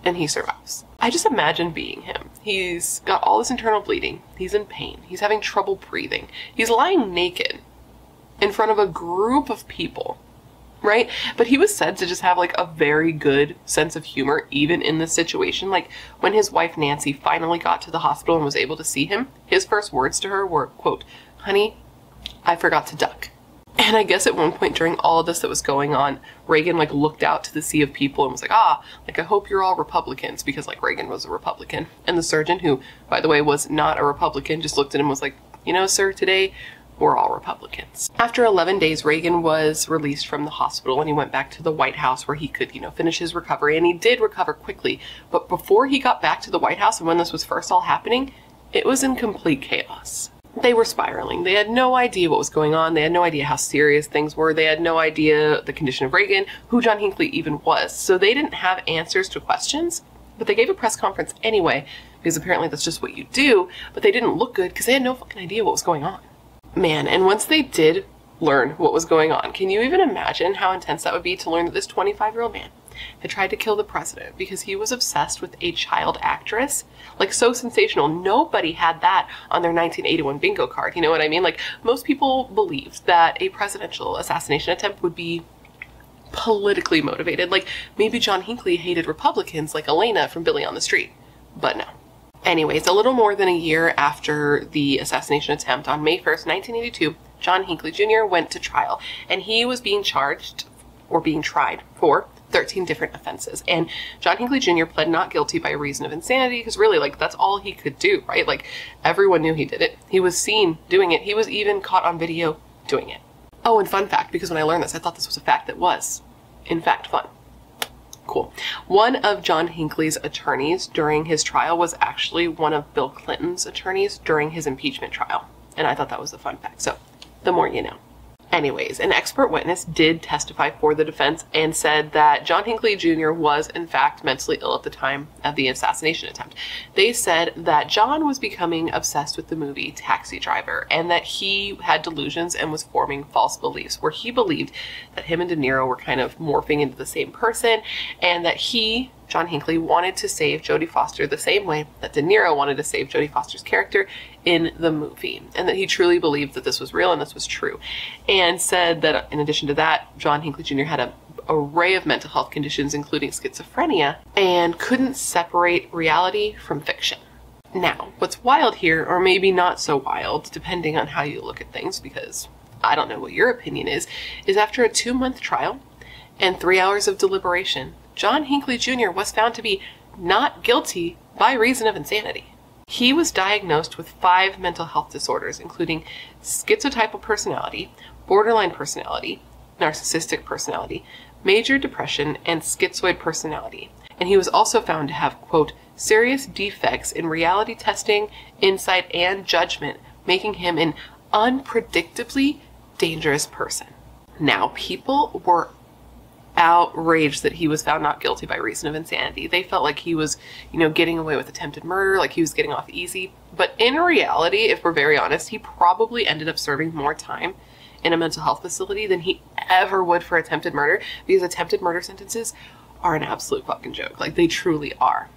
and he survives. I just imagine being him. He's got all this internal bleeding. He's in pain. He's having trouble breathing. He's lying naked in front of a group of people, right? But he was said to just have like a very good sense of humor even in this situation. Like when his wife Nancy finally got to the hospital and was able to see him, his first words to her were, quote, "Honey, I forgot to duck." And I guess at one point during all of this that was going on, Reagan like looked out to the sea of people and was like, I hope you're all Republicans, because like Reagan was a Republican. And the surgeon, who by the way was not a Republican, just looked at him and was like, sir, today we're all Republicans. After 11 days, Reagan was released from the hospital and he went back to the White House where he could, finish his recovery, and he did recover quickly. But before he got back to the White House and when this was first all happening, it was in complete chaos. They were spiraling. They had no idea what was going on. They had no idea how serious things were. They had no idea the condition of Reagan, who John Hinckley even was. So they didn't have answers to questions, but they gave a press conference anyway, because apparently that's just what you do, but they didn't look good because they had no fucking idea what was going on. Man, and once they did learn what was going on, can you even imagine how intense that would be to learn that this 25-year-old man had tried to kill the president because he was obsessed with a child actress? Like, so sensational. Nobody had that on their 1981 bingo card, you know what I mean? Like, most people believed that a presidential assassination attempt would be politically motivated. Like, maybe John Hinckley hated Republicans like Elena from Billy on the Street, but no. Anyways, a little more than a year after the assassination attempt, on May 1st, 1982, John Hinckley Jr. went to trial, and he was being charged, or being tried, for 13 different offenses. And John Hinckley Jr. pled not guilty by reason of insanity, because really, like, that's all he could do, right? Like, everyone knew he did it. He was seen doing it. He was even caught on video doing it. Oh, and fun fact, because when I learned this, I thought this was a fact that was, in fact, fun. Cool. One of John Hinckley's attorneys during his trial was actually one of Bill Clinton's attorneys during his impeachment trial. And I thought that was a fun fact. So, the more you know. Anyways, an expert witness did testify for the defense and said that John Hinckley Jr. was, in fact, mentally ill at the time of the assassination attempt. They said that John was becoming obsessed with the movie Taxi Driver, and that he had delusions and was forming false beliefs, where he believed that him and De Niro were kind of morphing into the same person, and that he, John Hinckley, wanted to save Jodie Foster the same way that De Niro wanted to save Jodie Foster's character in the movie, and that he truly believed that this was real and this was true, and said that in addition to that, John Hinckley Jr. had an array of mental health conditions, including schizophrenia, and couldn't separate reality from fiction. Now, what's wild here, or maybe not so wild, depending on how you look at things, because I don't know what your opinion is after a 2-month trial and 3 hours of deliberation, John Hinckley Jr. was found to be not guilty by reason of insanity. He was diagnosed with 5 mental health disorders, including schizotypal personality, borderline personality, narcissistic personality, major depression, and schizoid personality. And he was also found to have, quote, serious defects in reality testing, insight, and judgment, making him an unpredictably dangerous person. Now, people were outraged that he was found not guilty by reason of insanity. They felt like he was, getting away with attempted murder, like he was getting off easy. But in reality, if we're very honest, he probably ended up serving more time in a mental health facility than he ever would for attempted murder, because attempted murder sentences are an absolute fucking joke. Like, they truly are.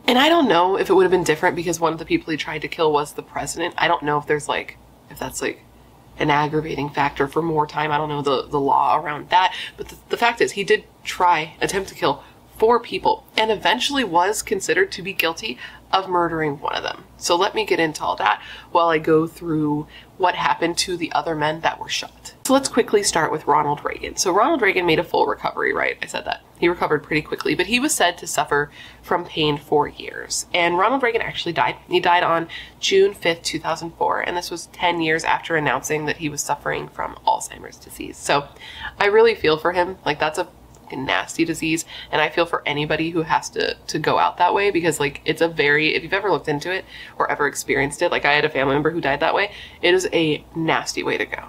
And I don't know if it would have been different because one of the people he tried to kill was the president. I don't know if there's if that's an aggravating factor for more time. I don't know the law around that. But the fact is, he did attempt to kill 4 people and eventually was considered to be guilty of murdering one of them. So let me get into all that while I go through what happened to the other men that were shot. So let's quickly start with Ronald Reagan. So Ronald Reagan made a full recovery, right? I said that. He recovered pretty quickly, but he was said to suffer from pain for years. And Ronald Reagan actually died. He died on June 5th, 2004, and this was 10 years after announcing that he was suffering from Alzheimer's disease. So I really feel for him. Like, that's a nasty disease, and I feel for anybody who has to go out that way, because like it's a very, if you've ever looked into it or ever experienced it, like I had a family member who died that way, it is a nasty way to go.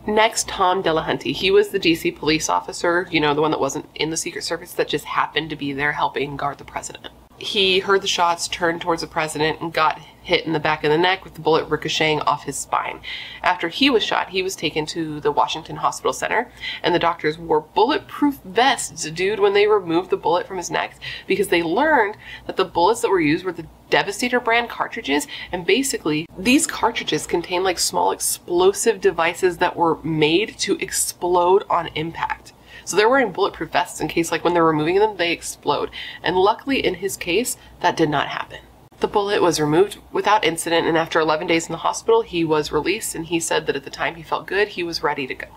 Next, Tom Delahunty. He was the DC police officer, you know, the one that wasn't in the Secret Service, that just happened to be there helping guard the president. He heard the shots, turned towards the president, and got hit in the back of the neck with the bullet ricocheting off his spine. After he was shot, he was taken to the Washington Hospital Center, and the doctors wore bulletproof vests, dude, when they removed the bullet from his neck, because they learned that the bullets that were used were the Devastator brand cartridges, and basically these cartridges contain like small explosive devices that were made to explode on impact. So they're wearing bulletproof vests in case, like, when they're removing them, they explode. And luckily, in his case, that did not happen. The bullet was removed without incident, and after 11 days in the hospital, he was released, and he said that at the time he felt good, he was ready to go.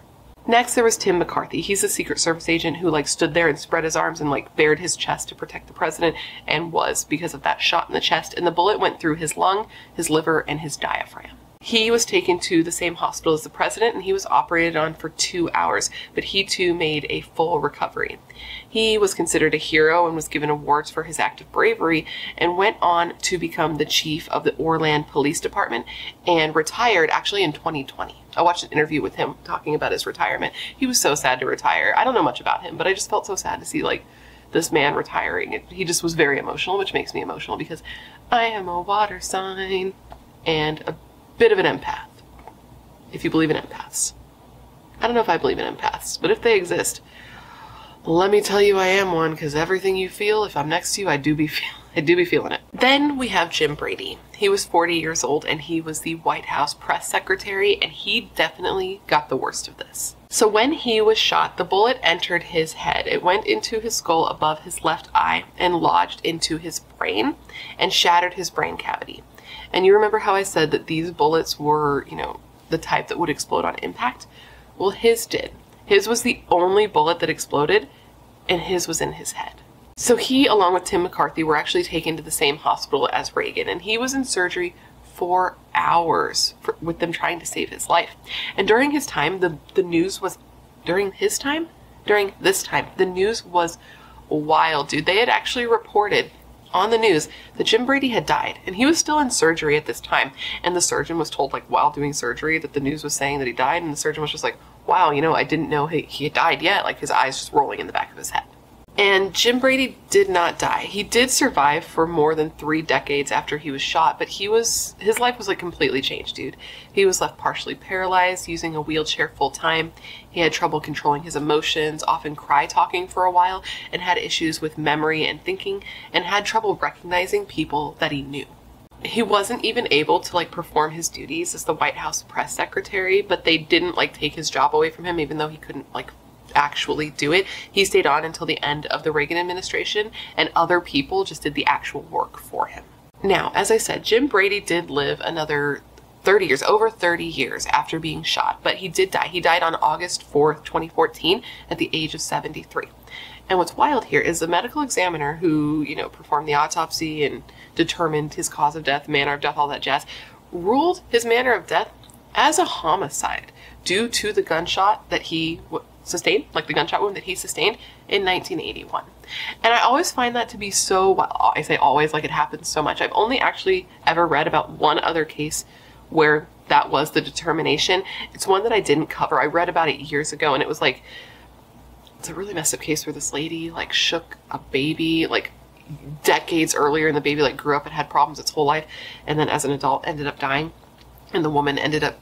Next, there was Tim McCarthy. He's a Secret Service agent who, like, stood there and spread his arms and, like, bared his chest to protect the president, and was, because of that shot in the chest, and the bullet went through his lung, his liver, and his diaphragm. He was taken to the same hospital as the president, and he was operated on for 2 hours, but he too made a full recovery. He was considered a hero and was given awards for his act of bravery, and went on to become the chief of the Orland Police Department, and retired actually in 2020. I watched an interview with him talking about his retirement. He was so sad to retire. I don't know much about him, but I just felt so sad to see, like, this man retiring. He just was very emotional, which makes me emotional because I am a water sign and a bit of an empath, if you believe in empaths. I don't know if I believe in empaths, but if they exist, let me tell you I am one, because everything you feel, if I'm next to you, I do be feeling it. Then we have Jim Brady. He was 40 years old, and he was the White House press secretary, and he definitely got the worst of this. So when he was shot, the bullet entered his head. It went into his skull above his left eye and lodged into his brain and shattered his brain cavity. And you remember how I said that these bullets were, you know, the type that would explode on impact? Well, his did. His was the only bullet that exploded, and his was in his head. So he, along with Tim McCarthy, were actually taken to the same hospital as Reagan, and he was in surgery for hours with them trying to save his life. And during his time, the news was, during this time, the news was wild, dude. They had actually reported on the news that Jim Brady had died, and he was still in surgery at this time, and the surgeon was told, like, while doing surgery, that the news was saying that he died, and the surgeon was just like, wow, you know, I didn't know he had died yet, like his eyes just rolling in the back of his head. And Jim Brady did not die. He did survive for more than 3 decades after he was shot, but his life was like completely changed, dude. He was left partially paralyzed, using a wheelchair full time. He had trouble controlling his emotions, often cry-talking for a while, and had issues with memory and thinking, and had trouble recognizing people that he knew. He wasn't even able to, like, perform his duties as the White House press secretary, but they didn't, like, take his job away from him, even though he couldn't, like, actually do it. He stayed on until the end of the Reagan administration, and other people just did the actual work for him. Now, as I said, Jim Brady did live another 30 years, over 30 years after being shot, but he did die. He died on August 4th, 2014 at the age of 73. And what's wild here is the medical examiner who, you know, performed the autopsy and determined his cause of death, manner of death, all that jazz, ruled his manner of death as a homicide due to the gunshot that he sustained, like the gunshot wound that he sustained in 1981. And I always find that to be so, well, I say always, like it happens so much. I've only actually ever read about one other case where that was the determination. It's one that I didn't cover. I read about it years ago, and it was like, it's a really messed up case where this lady, like, shook a baby, like, decades earlier, and the baby, like, grew up and had problems its whole life, and then as an adult ended up dying, and the woman ended up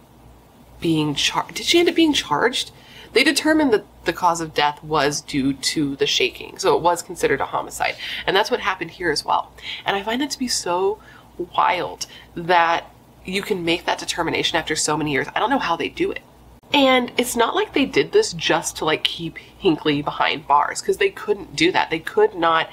being charged. Did she end up being charged? They determined that the cause of death was due to the shaking, so it was considered a homicide. And that's what happened here as well. And I find that to be so wild that you can make that determination after so many years. I don't know how they do it. And it's not like they did this just to like keep Hinckley behind bars, because they couldn't do that. They could not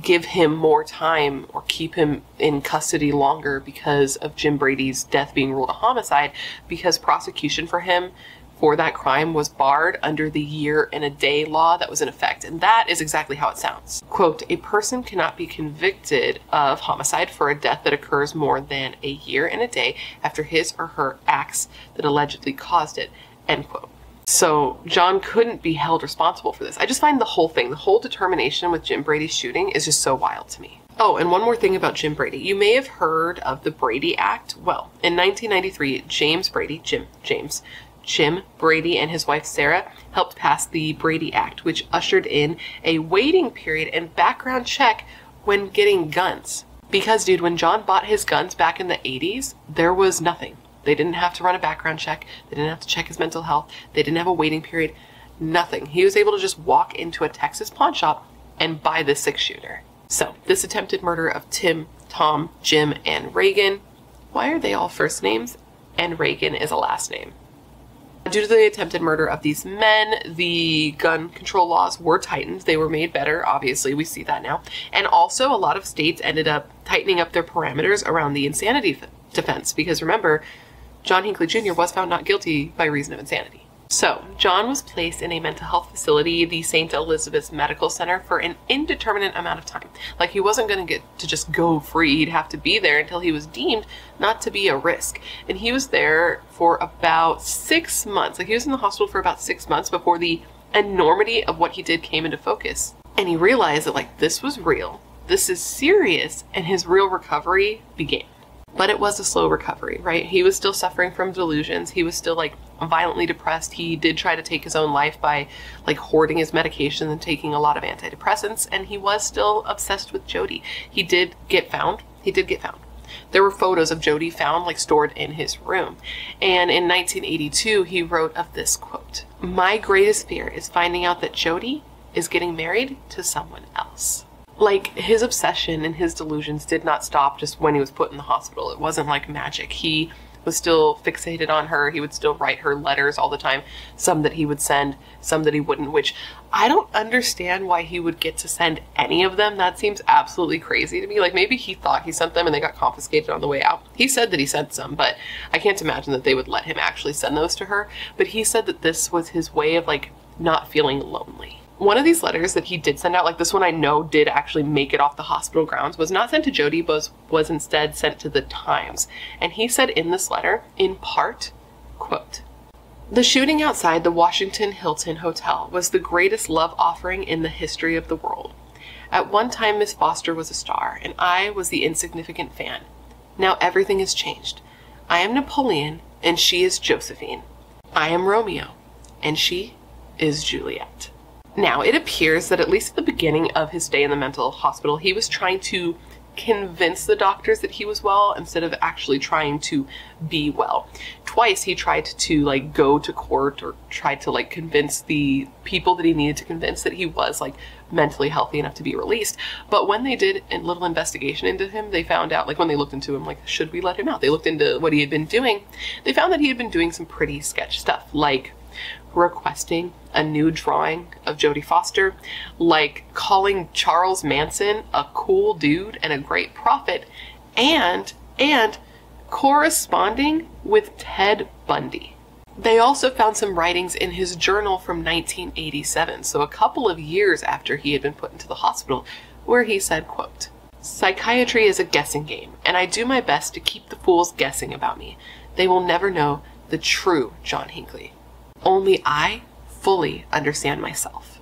give him more time or keep him in custody longer because of Jim Brady's death being ruled a homicide, because prosecution for him for that crime was barred under the year and a day law that was in effect. And that is exactly how it sounds. Quote, a person cannot be convicted of homicide for a death that occurs more than a year and a day after his or her acts that allegedly caused it, end quote. So John couldn't be held responsible for this. I just find the whole thing, the whole determination with Jim Brady's shooting is just so wild to me. Oh, and one more thing about Jim Brady. You may have heard of the Brady Act. Well, in 1993, Jim Brady and his wife Sarah helped pass the Brady Act, which ushered in a waiting period and background check when getting guns. Because, dude, when John bought his guns back in the 80s, there was nothing. They didn't have to run a background check. They didn't have to check his mental health. They didn't have a waiting period. Nothing. He was able to just walk into a Texas pawn shop and buy this 6-shooter. So, this attempted murder of Tim, Tom, Jim, and Reagan. Why are they all first names and Reagan is a last name? Due to the attempted murder of these men, the gun control laws were tightened. They were made better, obviously, we see that now. And also, a lot of states ended up tightening up their parameters around the insanity defense, because remember, John Hinckley Jr. was found not guilty by reason of insanity. So, John was placed in a mental health facility, the St. Elizabeth's Medical Center, for an indeterminate amount of time. Like, he wasn't going to get to just go free. He'd have to be there until he was deemed not to be a risk. And he was there for about 6 months. Like, he was in the hospital for about 6 months before the enormity of what he did came into focus. And he realized that, like, this was real. This is serious. And his real recovery began. But it was a slow recovery, right? He was still suffering from delusions. He was still like violently depressed. He did try to take his own life by like hoarding his medication and taking a lot of antidepressants. And he was still obsessed with Jody. He did get found. There were photos of Jody found like stored in his room. And in 1982, he wrote of this quote, "My greatest fear is finding out that Jody is getting married to someone else." Like, his obsession and his delusions did not stop just when he was put in the hospital. It wasn't like magic. He was still fixated on her. He would still write her letters all the time. Some that he would send, some that he wouldn't, which I don't understand why he would get to send any of them. That seems absolutely crazy to me. Like, maybe he thought he sent them and they got confiscated on the way out. He said that he sent some, but I can't imagine that they would let him actually send those to her. But he said that this was his way of, like, not feeling lonely. One of these letters that he did send out, like this one I know did actually make it off the hospital grounds, was not sent to Jody, but was instead sent to the Times. And he said in this letter, in part, quote, "The shooting outside the Washington Hilton Hotel was the greatest love offering in the history of the world. At one time, Miss Foster was a star, and I was the insignificant fan. Now everything has changed. I am Napoleon, and she is Josephine. I am Romeo, and she is Juliet." Now, it appears that at least at the beginning of his stay in the mental hospital, he was trying to convince the doctors that he was well instead of actually trying to be well. Twice he tried to like go to court or tried to like convince the people that he needed to convince that he was like mentally healthy enough to be released. But when they did a little investigation into him, they found out, like when they looked into him, like, should we let him out? They looked into what he had been doing. They found that he had been doing some pretty sketch stuff, like requesting a new drawing of Jodie Foster, like calling Charles Manson a cool dude and a great prophet, and corresponding with Ted Bundy. They also found some writings in his journal from 1987, so a couple of years after he had been put into the hospital, where he said, quote, "Psychiatry is a guessing game, and I do my best to keep the fools guessing about me. They will never know the true John Hinckley. Only I fully understand myself."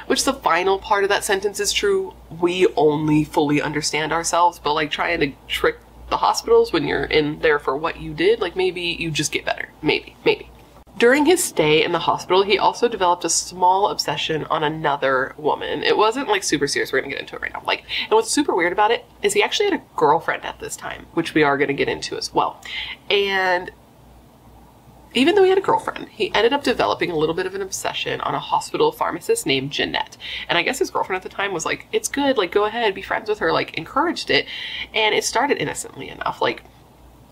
Which the final part of that sentence is true. We only fully understand ourselves, but like trying to trick the hospitals when you're in there for what you did, like maybe you just get better. Maybe. During his stay in the hospital, he also developed a small obsession on another woman. It wasn't like super serious. We're gonna get into it right now. Like, and what's super weird about it is he actually had a girlfriend at this time, which we are gonna get into as well. And even though he had a girlfriend, he ended up developing a little bit of an obsession on a hospital pharmacist named Jeanette. And I guess his girlfriend at the time was like, it's good, like, go ahead, be friends with her, like, encouraged it. And it started innocently enough. Like,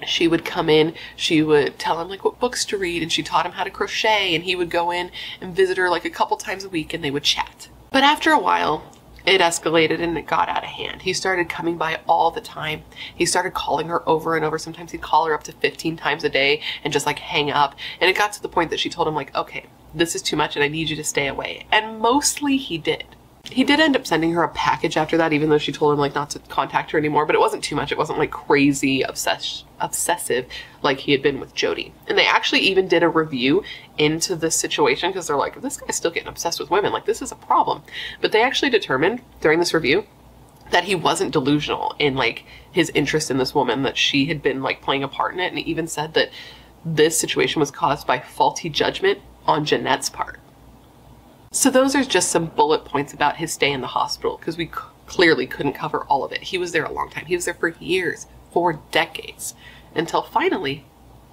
She would come in, she would tell him like what books to read, and she taught him how to crochet, and he would go in and visit her like a couple times a week, and they would chat. But after a while, it escalated and it got out of hand. He started coming by all the time. He started calling her over and over. Sometimes he'd call her up to 15 times a day and just like hang up. And it got to the point that she told him like, okay, this is too much and I need you to stay away. And mostly he did. He did end up sending her a package after that, even though she told him like not to contact her anymore, but it wasn't too much. It wasn't like crazy obsessive like he had been with Jody. And they actually even did a review into this situation because they're like, this guy's still getting obsessed with women. Like, this is a problem. But they actually determined during this review that he wasn't delusional in like his interest in this woman, that she had been like playing a part in it. And he even said that this situation was caused by faulty judgment on Jeanette's part. So those are just some bullet points about his stay in the hospital, because we clearly couldn't cover all of it. He was there a long time. He was there for years, for decades, until finally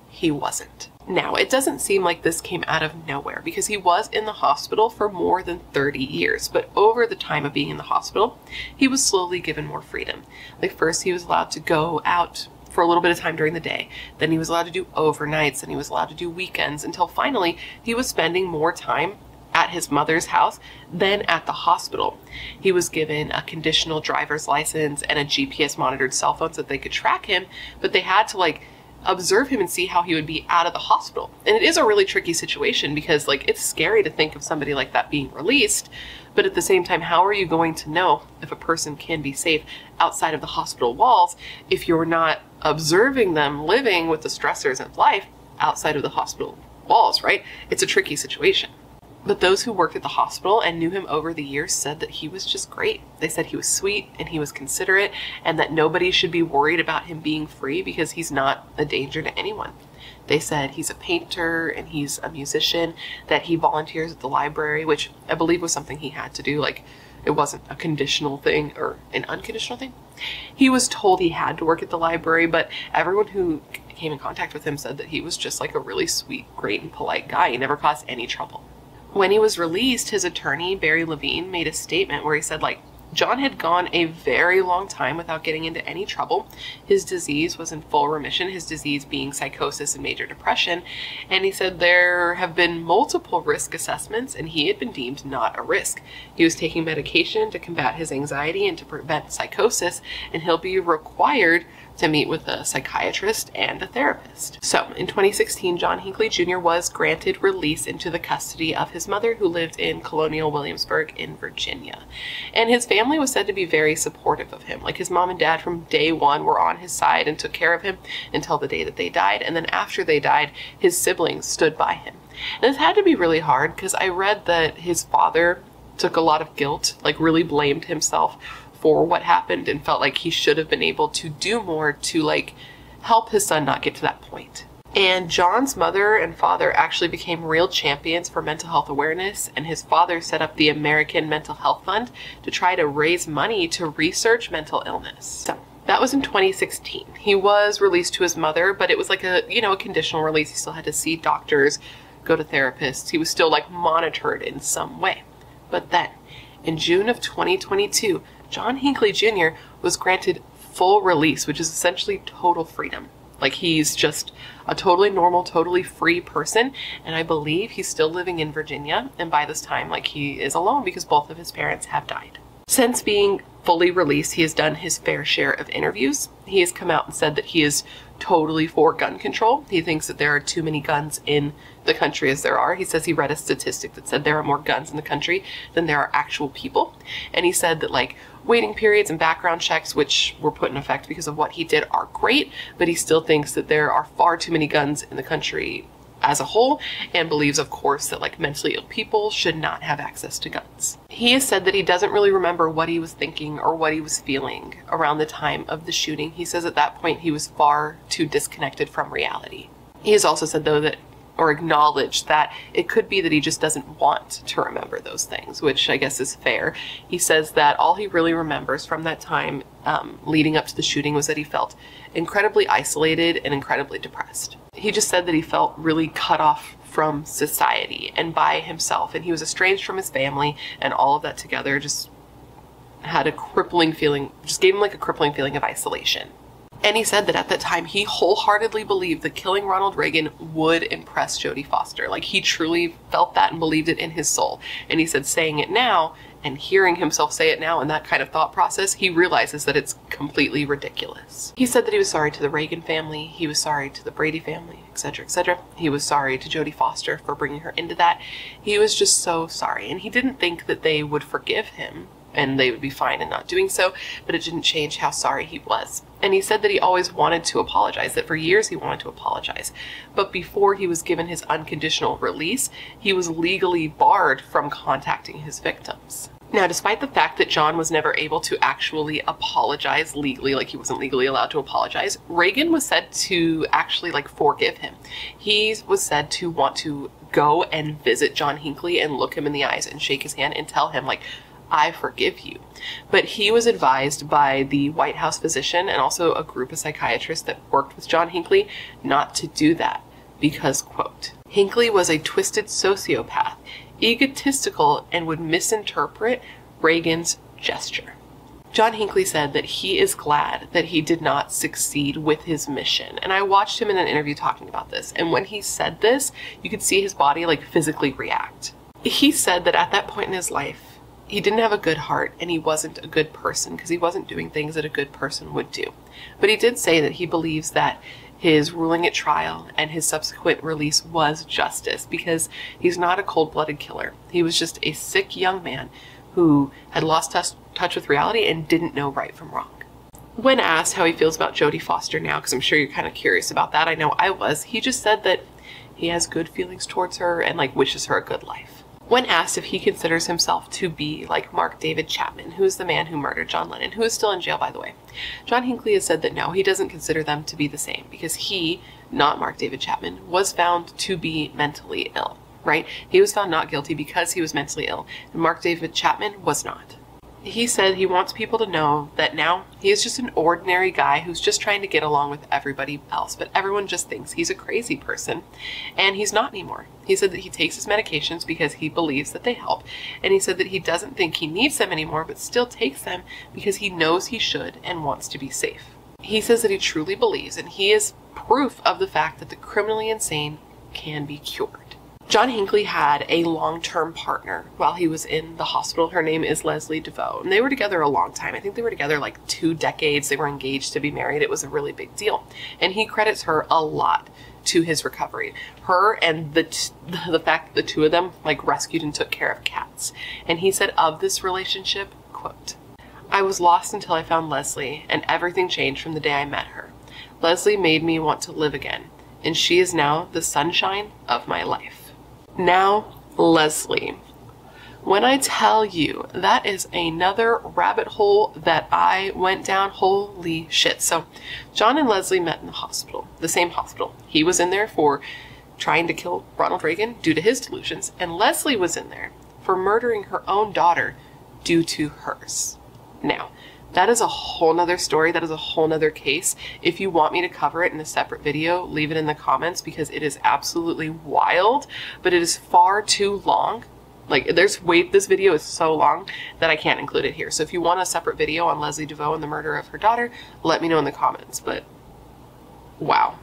he wasn't. Now, it doesn't seem like this came out of nowhere, because he was in the hospital for more than 30 years. But over the time of being in the hospital, he was slowly given more freedom. Like, first he was allowed to go out for a little bit of time during the day. Then he was allowed to do overnights, and he was allowed to do weekends, until finally he was spending more time at his mother's house than at the hospital. He was given a conditional driver's license and a GPS monitored cell phone so that they could track him, but they had to like observe him and see how he would be out of the hospital. And it is a really tricky situation, because like it's scary to think of somebody like that being released, but at the same time, how are you going to know if a person can be safe outside of the hospital walls if you're not observing them living with the stressors of life outside of the hospital walls, right? It's a tricky situation. But those who worked at the hospital and knew him over the years said that he was just great. They said he was sweet and he was considerate, and that nobody should be worried about him being free because he's not a danger to anyone. They said he's a painter and he's a musician, that he volunteers at the library, which I believe was something he had to do. Like, it wasn't a conditional thing or an unconditional thing. He was told he had to work at the library, but everyone who came in contact with him said that he was just like a really sweet, great, and polite guy. He never caused any trouble. When he was released, his attorney, Barry Levine, made a statement where he said, like, John had gone a very long time without getting into any trouble. His disease was in full remission, his disease being psychosis and major depression. And he said there have been multiple risk assessments and he had been deemed not a risk. He was taking medication to combat his anxiety and to prevent psychosis, and he'll be required to meet with a psychiatrist and a therapist. So in 2016, John Hinckley Jr. was granted release into the custody of his mother, who lived in Colonial Williamsburg in Virginia. And his family was said to be very supportive of him. Like, his mom and dad from day one were on his side and took care of him until the day that they died. And then after they died, his siblings stood by him. And this had to be really hard, because I read that his father took a lot of guilt, like really blamed himself for what happened and felt like he should have been able to do more to like help his son not get to that point. And John's mother and father actually became real champions for mental health awareness, and his father set up the American Mental Health Fund to try to raise money to research mental illness. So that was in 2016. He was released to his mother, but it was like a, a conditional release. He still had to see doctors, go to therapists. He was still like monitored in some way. But then in June of 2022, John Hinckley Jr. was granted full release, which is essentially total freedom. Like, he's just a totally normal, totally free person. And I believe he's still living in Virginia. And by this time, like, he is alone because both of his parents have died. Since being fully released, he has done his fair share of interviews. He has come out and said that he is totally for gun control. He thinks that there are too many guns in the country as there are. He says he read a statistic that said there are more guns in the country than there are actual people. And he said that like waiting periods and background checks, which were put in effect because of what he did, are great, but he still thinks that there are far too many guns in the country as a whole, and believes, of course, that like mentally ill people should not have access to guns. He has said that he doesn't really remember what he was thinking or what he was feeling around the time of the shooting. He says at that point he was far too disconnected from reality. He has also said, though, that, or acknowledged that it could be that he just doesn't want to remember those things, which I guess is fair. He says that all he really remembers from that time leading up to the shooting was that he felt incredibly isolated and incredibly depressed. He just said that he felt really cut off from society and by himself, and he was estranged from his family, and all of that together just had a crippling feeling, just gave him like a crippling feeling of isolation. And he said that at that time, he wholeheartedly believed that killing Ronald Reagan would impress Jodie Foster. Like, he truly felt that and believed it in his soul. And he said, saying it now and hearing himself say it now and that kind of thought process, he realizes that it's completely ridiculous. He said that he was sorry to the Reagan family, he was sorry to the Brady family, etc., etc. He was sorry to Jodie Foster for bringing her into that. He was just so sorry. And he didn't think that they would forgive him and they would be fine in not doing so, but it didn't change how sorry he was. And he said that he always wanted to apologize, that for years he wanted to apologize. But before he was given his unconditional release, he was legally barred from contacting his victims. Now, despite the fact that John was never able to actually apologize legally, like he wasn't legally allowed to apologize, Reagan was said to actually forgive him. He was said to want to go and visit John Hinckley and look him in the eyes and shake his hand and tell him, I forgive you. But he was advised by the White House physician and also a group of psychiatrists that worked with John Hinckley not to do that because, quote, Hinckley was a twisted sociopath, egotistical, and would misinterpret Reagan's gesture. John Hinckley said that he is glad that he did not succeed with his mission. And I watched him in an interview talking about this. And when he said this, you could see his body physically react. He said that at that point in his life, he didn't have a good heart and he wasn't a good person because he wasn't doing things that a good person would do. But he did say that he believes that his ruling at trial and his subsequent release was justice because he's not a cold-blooded killer. He was just a sick young man who had lost touch with reality and didn't know right from wrong. When asked how he feels about Jodie Foster now, because I'm sure you're kind of curious about that, I know I was, he just said that he has good feelings towards her and wishes her a good life. When asked if he considers himself to be like Mark David Chapman, who is the man who murdered John Lennon, who is still in jail, by the way, John Hinckley has said that no, he doesn't consider them to be the same because he, not Mark David Chapman, was found to be mentally ill, right? He was found not guilty because he was mentally ill, and Mark David Chapman was not. He said he wants people to know that now he is just an ordinary guy who's just trying to get along with everybody else, but everyone just thinks he's a crazy person, and he's not anymore. He said that he takes his medications because he believes that they help, and he said that he doesn't think he needs them anymore, but still takes them because he knows he should and wants to be safe. He says that he truly believes, and he is proof of the fact that the criminally insane can be cured. John Hinckley had a long-term partner while he was in the hospital. Her name is Leslie DeVoe, and they were together a long time. I think they were together 2 decades. They were engaged to be married. It was a really big deal, and he credits her a lot to his recovery. Her and the fact that the two of them rescued and took care of cats. And he said of this relationship, quote, I was lost until I found Leslie, and everything changed from the day I met her. Leslie made me want to live again, and she is now the sunshine of my life. Now, Leslie. When I tell you, that is another rabbit hole that I went down. Holy shit. So, John and Leslie met in the hospital, the same hospital. He was in there for trying to kill Ronald Reagan due to his delusions, and Leslie was in there for murdering her own daughter due to hers. Now, that is a whole nother story. That is a whole nother case. If you want me to cover it in a separate video, leave it in the comments because it is absolutely wild, but it is far too long. This video is so long that I can't include it here. So if you want a separate video on Leslie DeVoe and the murder of her daughter, let me know in the comments, but wow.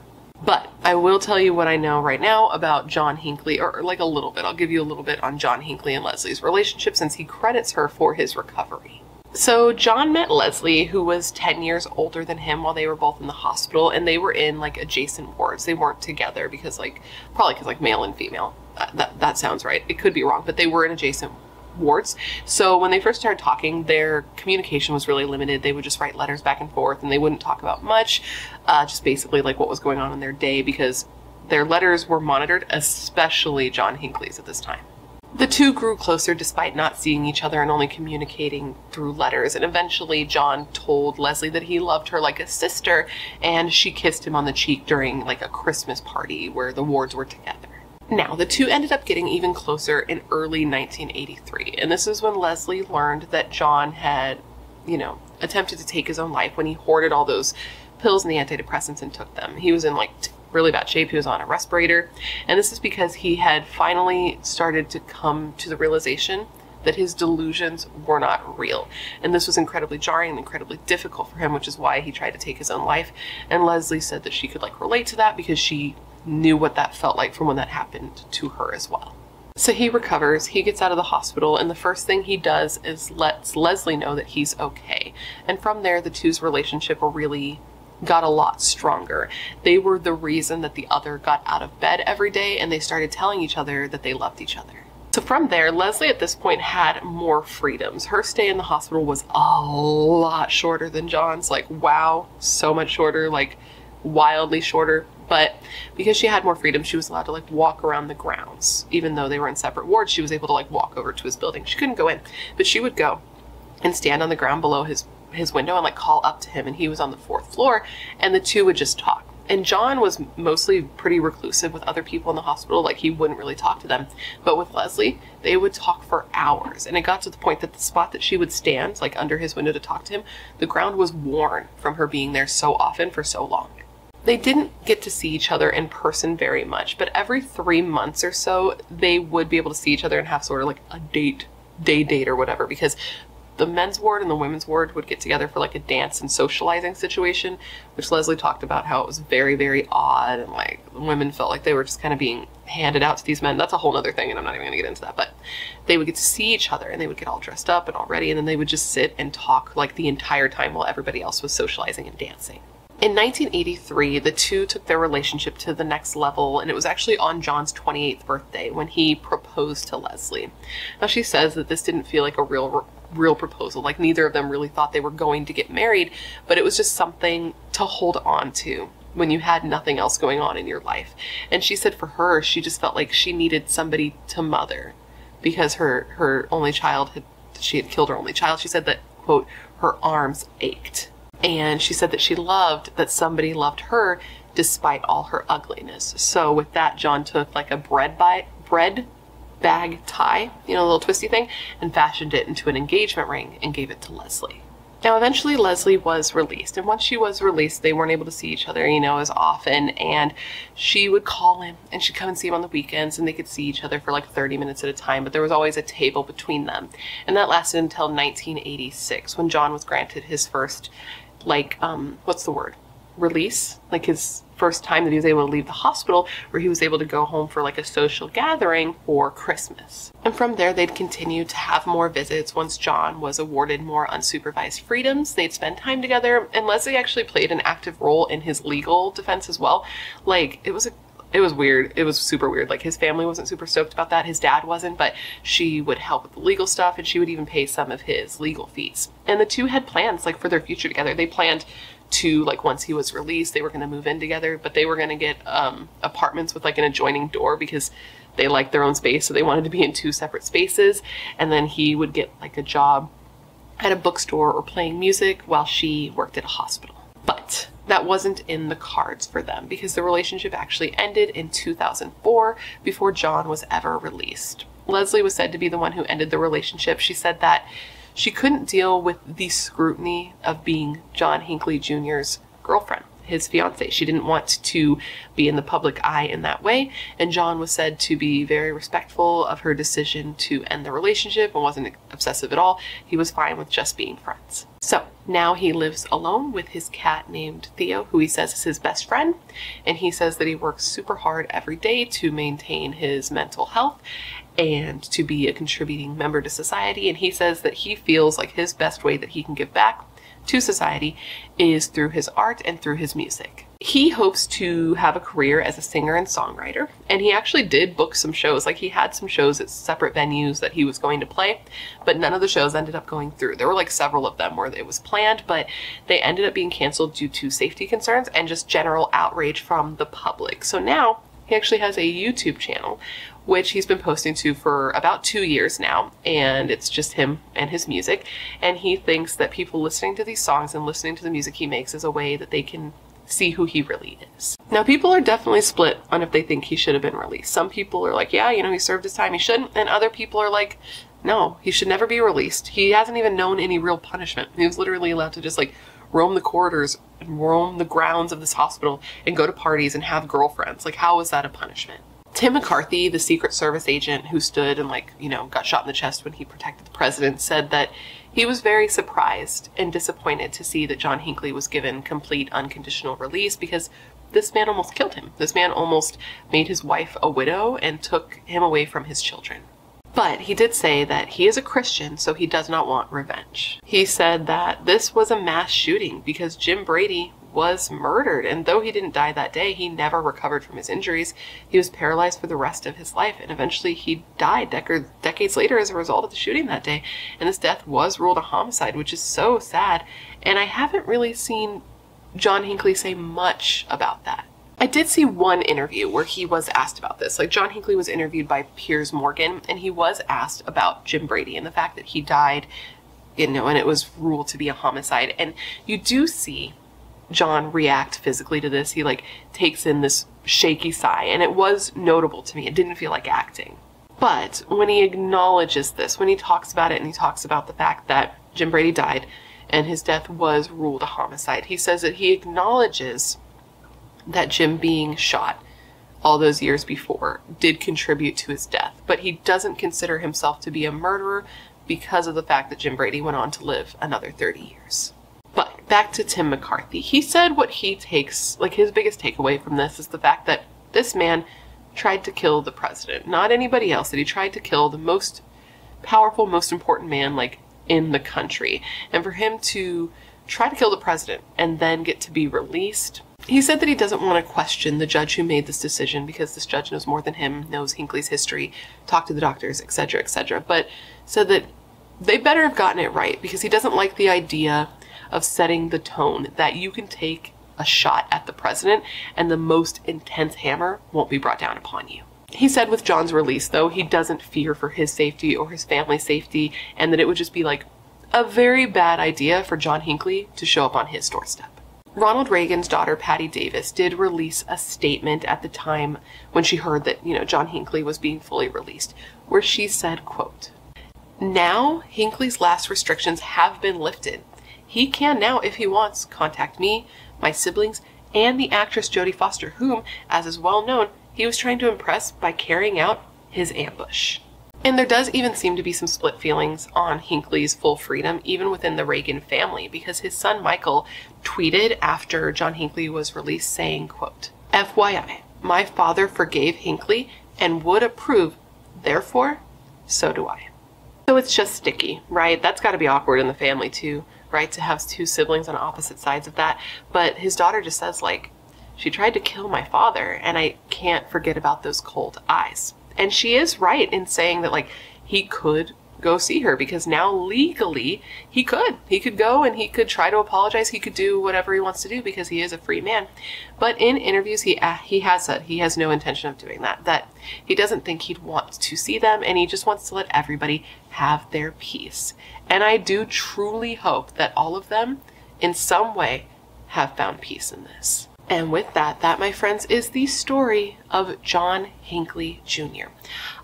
But I will tell you what I know right now about John Hinckley, or a little bit. I'll give you a little bit on John Hinckley and Leslie's relationship since he credits her for his recovery. So John met Leslie, who was 10 years older than him while they were both in the hospital, and they were in adjacent wards. They weren't together because probably because male and female. That sounds right. It could be wrong, but they were in adjacent wards. So when they first started talking, their communication was really limited. They would just write letters back and forth, and they wouldn't talk about much, just basically what was going on in their day because their letters were monitored, especially John Hinckley's at this time. The two grew closer despite not seeing each other and only communicating through letters, and eventually John told Leslie that he loved her like a sister, and she kissed him on the cheek during a Christmas party where the wards were together. Now, the two ended up getting even closer in early 1983, and this is when Leslie learned that John had, attempted to take his own life when he hoarded all those pills and the antidepressants and took them. He was in really bad shape. He was on a respirator, and this is because he had finally started to come to the realization that his delusions were not real. And this was incredibly jarring and incredibly difficult for him, which is why he tried to take his own life. And Leslie said that she could like relate to that because she knew what that felt like from when that happened to her as well. So he recovers, he gets out of the hospital, and the first thing he does is lets Leslie know that he's okay. And from there, the two's relationship really got a lot stronger. They were the reason that the other got out of bed every day, and they started telling each other that they loved each other. So from there, Leslie at this point had more freedoms. Her stay in the hospital was a lot shorter than John's. Like, wow, so much shorter, like wildly shorter. But because she had more freedom, she was allowed to like walk around the grounds. Even though they were in separate wards, she was able to like walk over to his building. She couldn't go in, but she would go and stand on the ground below his window and like call up to him, and he was on the 4th floor, and the two would just talk. And John was mostly pretty reclusive with other people in the hospital, like he wouldn't really talk to them. But with Leslie, they would talk for hours, and it got to the point that the spot that she would stand like under his window to talk to him, the ground was worn from her being there so often for so long. They didn't get to see each other in person very much, but every 3 months or so, they would be able to see each other and have sort of like a day date or whatever, because the men's ward and the women's ward would get together for like a dance and socializing situation, which Leslie talked about how it was very, very odd, and like the women felt like they were just kind of being handed out to these men. That's a whole other thing, and I'm not even gonna get into that, but they would get to see each other, and they would get all dressed up and all ready, and then they would just sit and talk like the entire time while everybody else was socializing and dancing. In 1983, the two took their relationship to the next level, and it was actually on John's 28th birthday when he proposed to Leslie. Now, she says that this didn't feel like a real proposal, like neither of them really thought they were going to get married, but it was just something to hold on to when you had nothing else going on in your life. And she said for her, she just felt like she needed somebody to mother because her only child she had killed her only child. She said that, quote, her arms ached. And she said that she loved that somebody loved her despite all her ugliness. So with that, John took like a bread bag tie, you know, a little twisty thing, and fashioned it into an engagement ring and gave it to Leslie. Now, eventually Leslie was released, and once she was released, they weren't able to see each other, you know, as often, and she would call him, and she'd come and see him on the weekends, and they could see each other for like 30 minutes at a time, but there was always a table between them. And that lasted until 1986, when John was granted his first, like, what's the word? Release? Like his first time that he was able to leave the hospital, where he was able to go home for like a social gathering for Christmas. And from there, they'd continue to have more visits. Once John was awarded more unsupervised freedoms, they'd spend time together, and Leslie actually played an active role in his legal defense as well. Like, it was weird. It was super weird. Like, his family wasn't super stoked about that. His dad wasn't, but she would help with the legal stuff, and she would even pay some of his legal fees. And the two had plans, like, for their future together. They planned to, like, once he was released, they were going to move in together, but they were going to get apartments with, like, an adjoining door because they liked their own space, so they wanted to be in two separate spaces. And then he would get, like, a job at a bookstore or playing music while she worked at a hospital. But that wasn't in the cards for them, because the relationship actually ended in 2004 before John was ever released. Leslie was said to be the one who ended the relationship. She said that she couldn't deal with the scrutiny of being John Hinckley Jr.'s girlfriend, his fiance. She didn't want to be in the public eye in that way, and John was said to be very respectful of her decision to end the relationship and wasn't obsessive at all. He was fine with just being friends. So now he lives alone with his cat named Theo, who he says is his best friend, and he says that he works super hard every day to maintain his mental health and to be a contributing member to society. And he says that he feels like his best way that he can give back to society is through his art and through his music. He hopes to have a career as a singer and songwriter, and he actually did book some shows. Like, he had some shows at separate venues that he was going to play, but none of the shows ended up going through. There were like several of them where it was planned, but they ended up being canceled due to safety concerns and just general outrage from the public. So now he actually has a YouTube channel, which he's been posting to for about 2 years now, and it's just him and his music. And he thinks that people listening to these songs and listening to the music he makes is a way that they can see who he really is. Now, people are definitely split on if they think he should have been released. Some people are like, yeah, you know, he served his time, he shouldn't. And other people are like, no, he should never be released. He hasn't even known any real punishment. He was literally allowed to just like roam the corridors and roam the grounds of this hospital and go to parties and have girlfriends. Like, how is that a punishment? Tim McCarthy, the Secret Service agent who stood and, like, you know, got shot in the chest when he protected the president, said that he was very surprised and disappointed to see that John Hinckley was given complete unconditional release, because this man almost killed him. This man almost made his wife a widow and took him away from his children. But he did say that he is a Christian, so he does not want revenge. He said that this was a mass shooting because Jim Brady was murdered, and though he didn't die that day, he never recovered from his injuries. He was paralyzed for the rest of his life, and eventually he died decades later as a result of the shooting that day. And this death was ruled a homicide, which is so sad. And I haven't really seen John Hinckley say much about that. I did see one interview where he was asked about this. Like, John Hinckley was interviewed by Piers Morgan, and he was asked about Jim Brady and the fact that he died, you know, and it was ruled to be a homicide. And you do see John react physically to this. He, like, takes in this shaky sigh, and it was notable to me. It didn't feel like acting. But when he acknowledges this, when he talks about it and he talks about the fact that Jim Brady died and his death was ruled a homicide, he says that he acknowledges that Jim being shot all those years before did contribute to his death, but he doesn't consider himself to be a murderer because of the fact that Jim Brady went on to live another 30 years. But back to Tim McCarthy. He said what he takes, like, his biggest takeaway from this is the fact that this man tried to kill the president, not anybody else, that he tried to kill the most powerful, most important man, like, in the country. And for him to try to kill the president and then get to be released, he said that he doesn't want to question the judge who made this decision because this judge knows more than him, knows Hinckley's history, talked to the doctors, etc., etc., but said that they better have gotten it right because he doesn't like the idea of setting the tone that you can take a shot at the president and the most intense hammer won't be brought down upon you. He said with John's release, though, he doesn't fear for his safety or his family's safety, and that it would just be like a very bad idea for John Hinckley to show up on his doorstep. Ronald Reagan's daughter, Patty Davis, did release a statement at the time when she heard that, you know, John Hinckley was being fully released, where she said, quote, "Now Hinckley's last restrictions have been lifted. He can now, if he wants, contact me, my siblings, and the actress Jodie Foster, whom, as is well known, he was trying to impress by carrying out his ambush." And there does even seem to be some split feelings on Hinckley's full freedom, even within the Reagan family, because his son Michael tweeted after John Hinckley was released saying, quote, "FYI, my father forgave Hinckley and would approve, therefore, so do I." So it's just sticky, right? That's got to be awkward in the family too, right? To have two siblings on opposite sides of that. But his daughter just says, like, she tried to kill my father, and I can't forget about those cold eyes. And she is right in saying that, like, he could go see her because now legally he could go and he could try to apologize. He could do whatever he wants to do because he is a free man. But in interviews, he has said he has no intention of doing that, that he doesn't think he'd want to see them, and he just wants to let everybody have their peace. And I do truly hope that all of them in some way have found peace in this. And with that, my friends, is the story of John Hinckley Jr.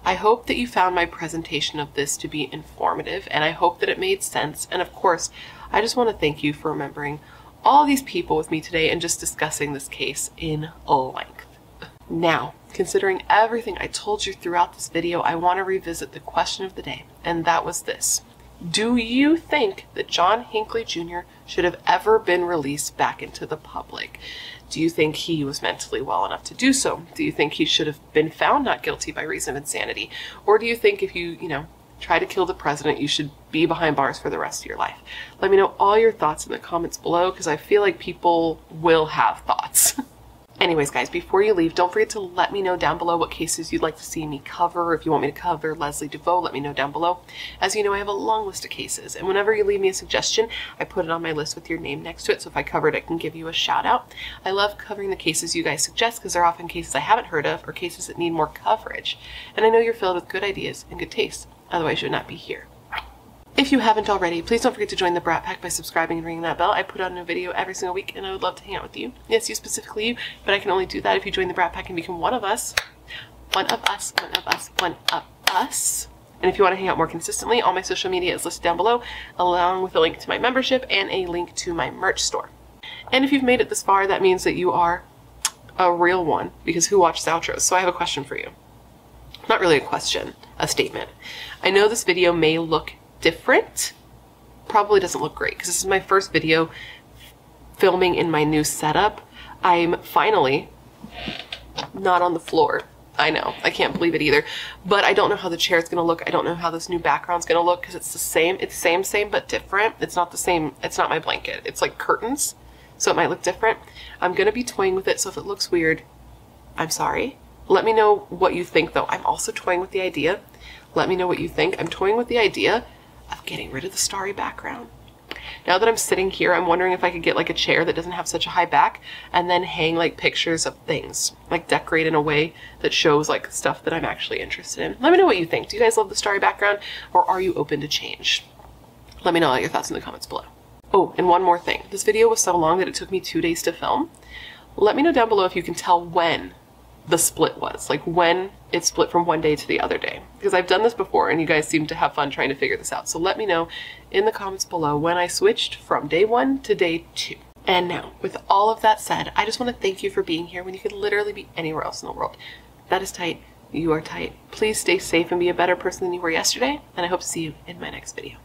I hope that you found my presentation of this to be informative, and I hope that it made sense. And of course, I just want to thank you for remembering all these people with me today and just discussing this case in length. Now, considering everything I told you throughout this video, I want to revisit the question of the day, and that was this. Do you think that John Hinckley Jr. should have ever been released back into the public? Do you think he was mentally well enough to do so? Do you think he should have been found not guilty by reason of insanity? Or do you think if you try to kill the president, you should be behind bars for the rest of your life? Let me know all your thoughts in the comments below, because I feel like people will have thoughts. Anyways, guys, before you leave, don't forget to let me know down below what cases you'd like to see me cover. If you want me to cover Leslie DeVoe, let me know down below. As you know, I have a long list of cases, and whenever you leave me a suggestion, I put it on my list with your name next to it, so if I cover it, I can give you a shout out. I love covering the cases you guys suggest because they're often cases I haven't heard of or cases that need more coverage. And I know you're filled with good ideas and good taste, otherwise you would not be here. If you haven't already, please don't forget to join the Brat Pack by subscribing and ringing that bell. I put out a new video every single week, and I would love to hang out with you. Yes, you specifically you, but I can only do that if you join the Brat Pack and become one of us. One of us, one of us, one of us. And if you want to hang out more consistently, all my social media is listed down below, along with a link to my membership and a link to my merch store. And if you've made it this far, that means that you are a real one, because who watches outros? So I have a question for you. not really a question, a statement. I know this video may look different. Probably doesn't look great because this is my first video filming in my new setup. I'm finally not on the floor. I know, I can't believe it either, but I don't know how the chair is going to look. I don't know how this new background's going to look because it's the same. It's same, but different. It's not the same. It's not my blanket. It's like curtains, so it might look different. I'm going to be toying with it, so if it looks weird, I'm sorry. Let me know what you think, though. I'm also toying with the idea. Let me know what you think. I'm toying with the idea of getting rid of the starry background. Now that I'm sitting here, I'm wondering if I could get like a chair that doesn't have such a high back and then hang like pictures of things, like decorate in a way that shows like stuff that I'm actually interested in. Let me know what you think. Do you guys love the starry background or are you open to change? Let me know all your thoughts in the comments below. Oh, and one more thing. This video was so long that it took me 2 days to film. Let me know down below if you can tell when the split was, like when it split from one day to the other day, because I've done this before and you guys seem to have fun trying to figure this out. So let me know in the comments below when I switched from day 1 to day 2. And now, with all of that said, I just want to thank you for being here when you could literally be anywhere else in the world. That is tight. You are tight. Please stay safe and be a better person than you were yesterday, and I hope to see you in my next video.